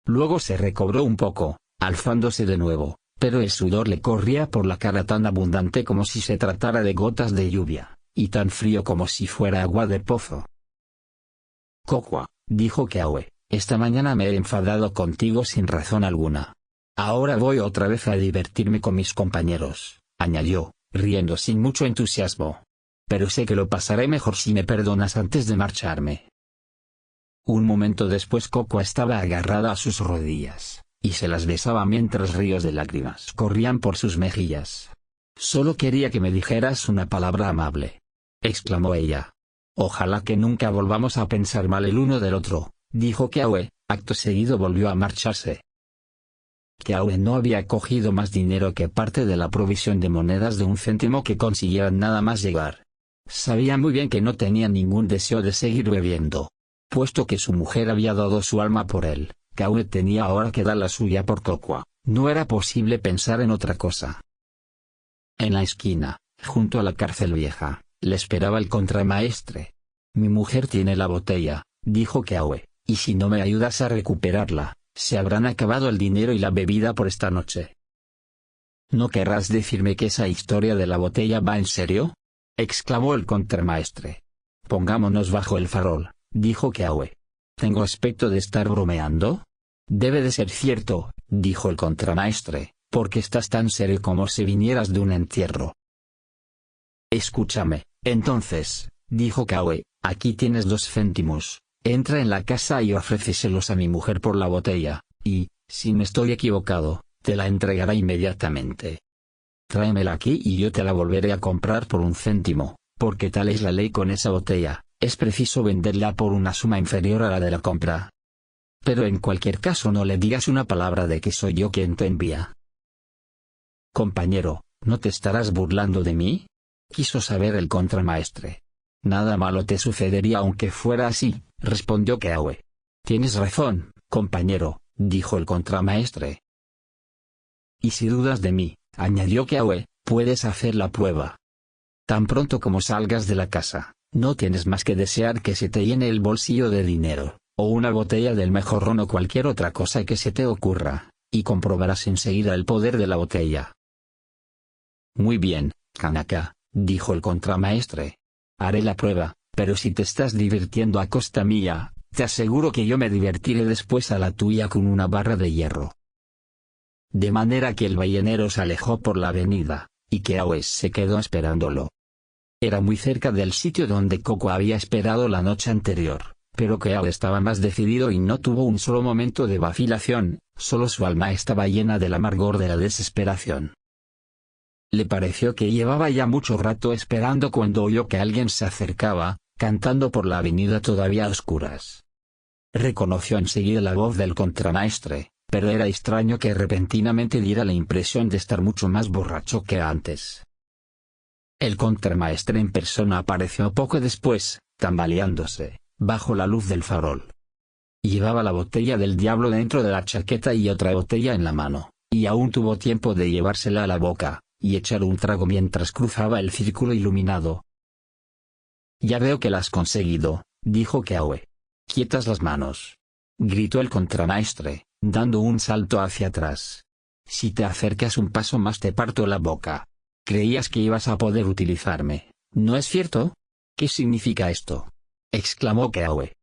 Luego se recobró un poco, alzándose de nuevo, pero el sudor le corría por la cara tan abundante como si se tratara de gotas de lluvia, y tan frío como si fuera agua de pozo. Cocoa, dijo Kaue, esta mañana me he enfadado contigo sin razón alguna. Ahora voy otra vez a divertirme con mis compañeros, añadió, riendo sin mucho entusiasmo. Pero sé que lo pasaré mejor si me perdonas antes de marcharme. Un momento después Cocoa estaba agarrada a sus rodillas, y se las besaba mientras ríos de lágrimas corrían por sus mejillas. Solo quería que me dijeras una palabra amable, exclamó ella. Ojalá que nunca volvamos a pensar mal el uno del otro, dijo Kaue, acto seguido volvió a marcharse. Kaue no había cogido más dinero que parte de la provisión de monedas de 1 céntimo que consiguieran nada más llegar. Sabía muy bien que no tenía ningún deseo de seguir bebiendo. Puesto que su mujer había dado su alma por él, Kaue tenía ahora que dar la suya por Cocoa, no era posible pensar en otra cosa. En la esquina, junto a la cárcel vieja, le esperaba el contramaestre. Mi mujer tiene la botella, dijo Kaue, y si no me ayudas a recuperarla, se habrán acabado el dinero y la bebida por esta noche. ¿No querrás decirme que esa historia de la botella va en serio?, exclamó el contramaestre. Pongámonos bajo el farol, dijo Kaue. ¿Tengo aspecto de estar bromeando? Debe de ser cierto, dijo el contramaestre, porque estás tan serio como si vinieras de un entierro. Escúchame, entonces, dijo Kaue, aquí tienes 2 céntimos. Entra en la casa y ofréceselos a mi mujer por la botella, y, si me estoy equivocado, te la entregará inmediatamente. Tráemela aquí y yo te la volveré a comprar por 1 céntimo, porque tal es la ley con esa botella, es preciso venderla por una suma inferior a la de la compra. Pero en cualquier caso no le digas una palabra de que soy yo quien te envía. Compañero, ¿no te estarás burlando de mí? Quiso saber el contramaestre. Nada malo te sucedería aunque fuera así, respondió Keawe. Tienes razón, compañero, dijo el contramaestre. Y si dudas de mí, añadió Keawe, puedes hacer la prueba. Tan pronto como salgas de la casa, no tienes más que desear que se te llene el bolsillo de dinero, o una botella del mejor ron o cualquier otra cosa que se te ocurra, y comprobarás enseguida el poder de la botella. Muy bien, Kanaka, dijo el contramaestre. Haré la prueba, pero si te estás divirtiendo a costa mía, te aseguro que yo me divertiré después a la tuya con una barra de hierro. De manera que el ballenero se alejó por la avenida, y Keawe se quedó esperándolo. Era muy cerca del sitio donde Coco había esperado la noche anterior, pero Keawe estaba más decidido y no tuvo un solo momento de vacilación, solo su alma estaba llena del amargor de la desesperación. Le pareció que llevaba ya mucho rato esperando cuando oyó que alguien se acercaba, cantando por la avenida todavía a oscuras. Reconoció enseguida la voz del contramaestre, pero era extraño que repentinamente diera la impresión de estar mucho más borracho que antes. El contramaestre en persona apareció poco después, tambaleándose, bajo la luz del farol. Llevaba la botella del diablo dentro de la chaqueta y otra botella en la mano, y aún tuvo tiempo de llevársela a la boca, y echar un trago mientras cruzaba el círculo iluminado. Ya veo que la has conseguido, dijo Keawe. Quietas las manos, gritó el contramaestre, dando un salto hacia atrás. Si te acercas un paso más te parto la boca. Creías que ibas a poder utilizarme, ¿no es cierto? ¿Qué significa esto? Exclamó Keawe.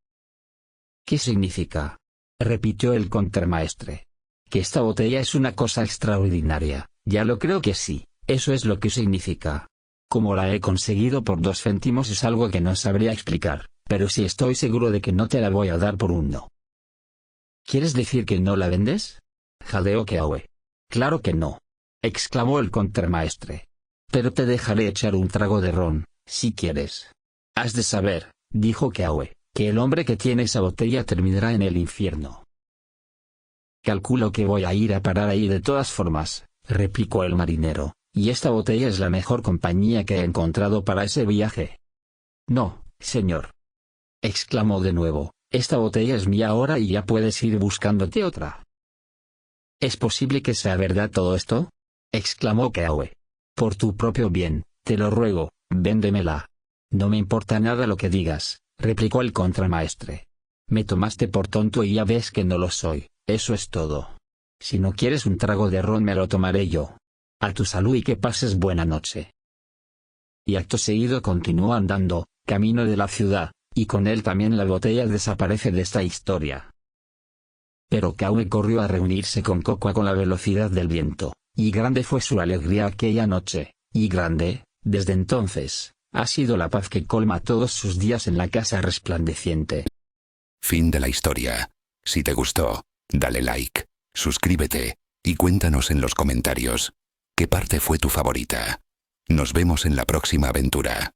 ¿Qué significa? Repitió el contramaestre. Que esta botella es una cosa extraordinaria, ya lo creo que sí, eso es lo que significa. Como la he conseguido por 2 céntimos es algo que no sabría explicar, pero sí estoy seguro de que no te la voy a dar por 1. ¿Quieres decir que no la vendes? Jadeó Keawe. Claro que no, exclamó el contramaestre. Pero te dejaré echar un trago de ron, si quieres. Has de saber, dijo Keawe, que el hombre que tiene esa botella terminará en el infierno. Calculo que voy a ir a parar ahí de todas formas, replicó el marinero, y esta botella es la mejor compañía que he encontrado para ese viaje. No, señor, exclamó de nuevo, esta botella es mía ahora y ya puedes ir buscándote otra. ¿Es posible que sea verdad todo esto? Exclamó Keawe. Por tu propio bien, te lo ruego, véndemela. No me importa nada lo que digas, replicó el contramaestre. Me tomaste por tonto y ya ves que no lo soy, eso es todo. Si no quieres un trago de ron me lo tomaré yo. A tu salud y que pases buena noche. Y acto seguido continuó andando, camino de la ciudad, y con él también la botella desaparece de esta historia. Pero Keawe corrió a reunirse con Coco con la velocidad del viento, y grande fue su alegría aquella noche, y grande, desde entonces, ha sido la paz que colma todos sus días en la casa resplandeciente. Fin de la historia. Si te gustó, dale like, suscríbete, y cuéntanos en los comentarios, ¿qué parte fue tu favorita? Nos vemos en la próxima aventura.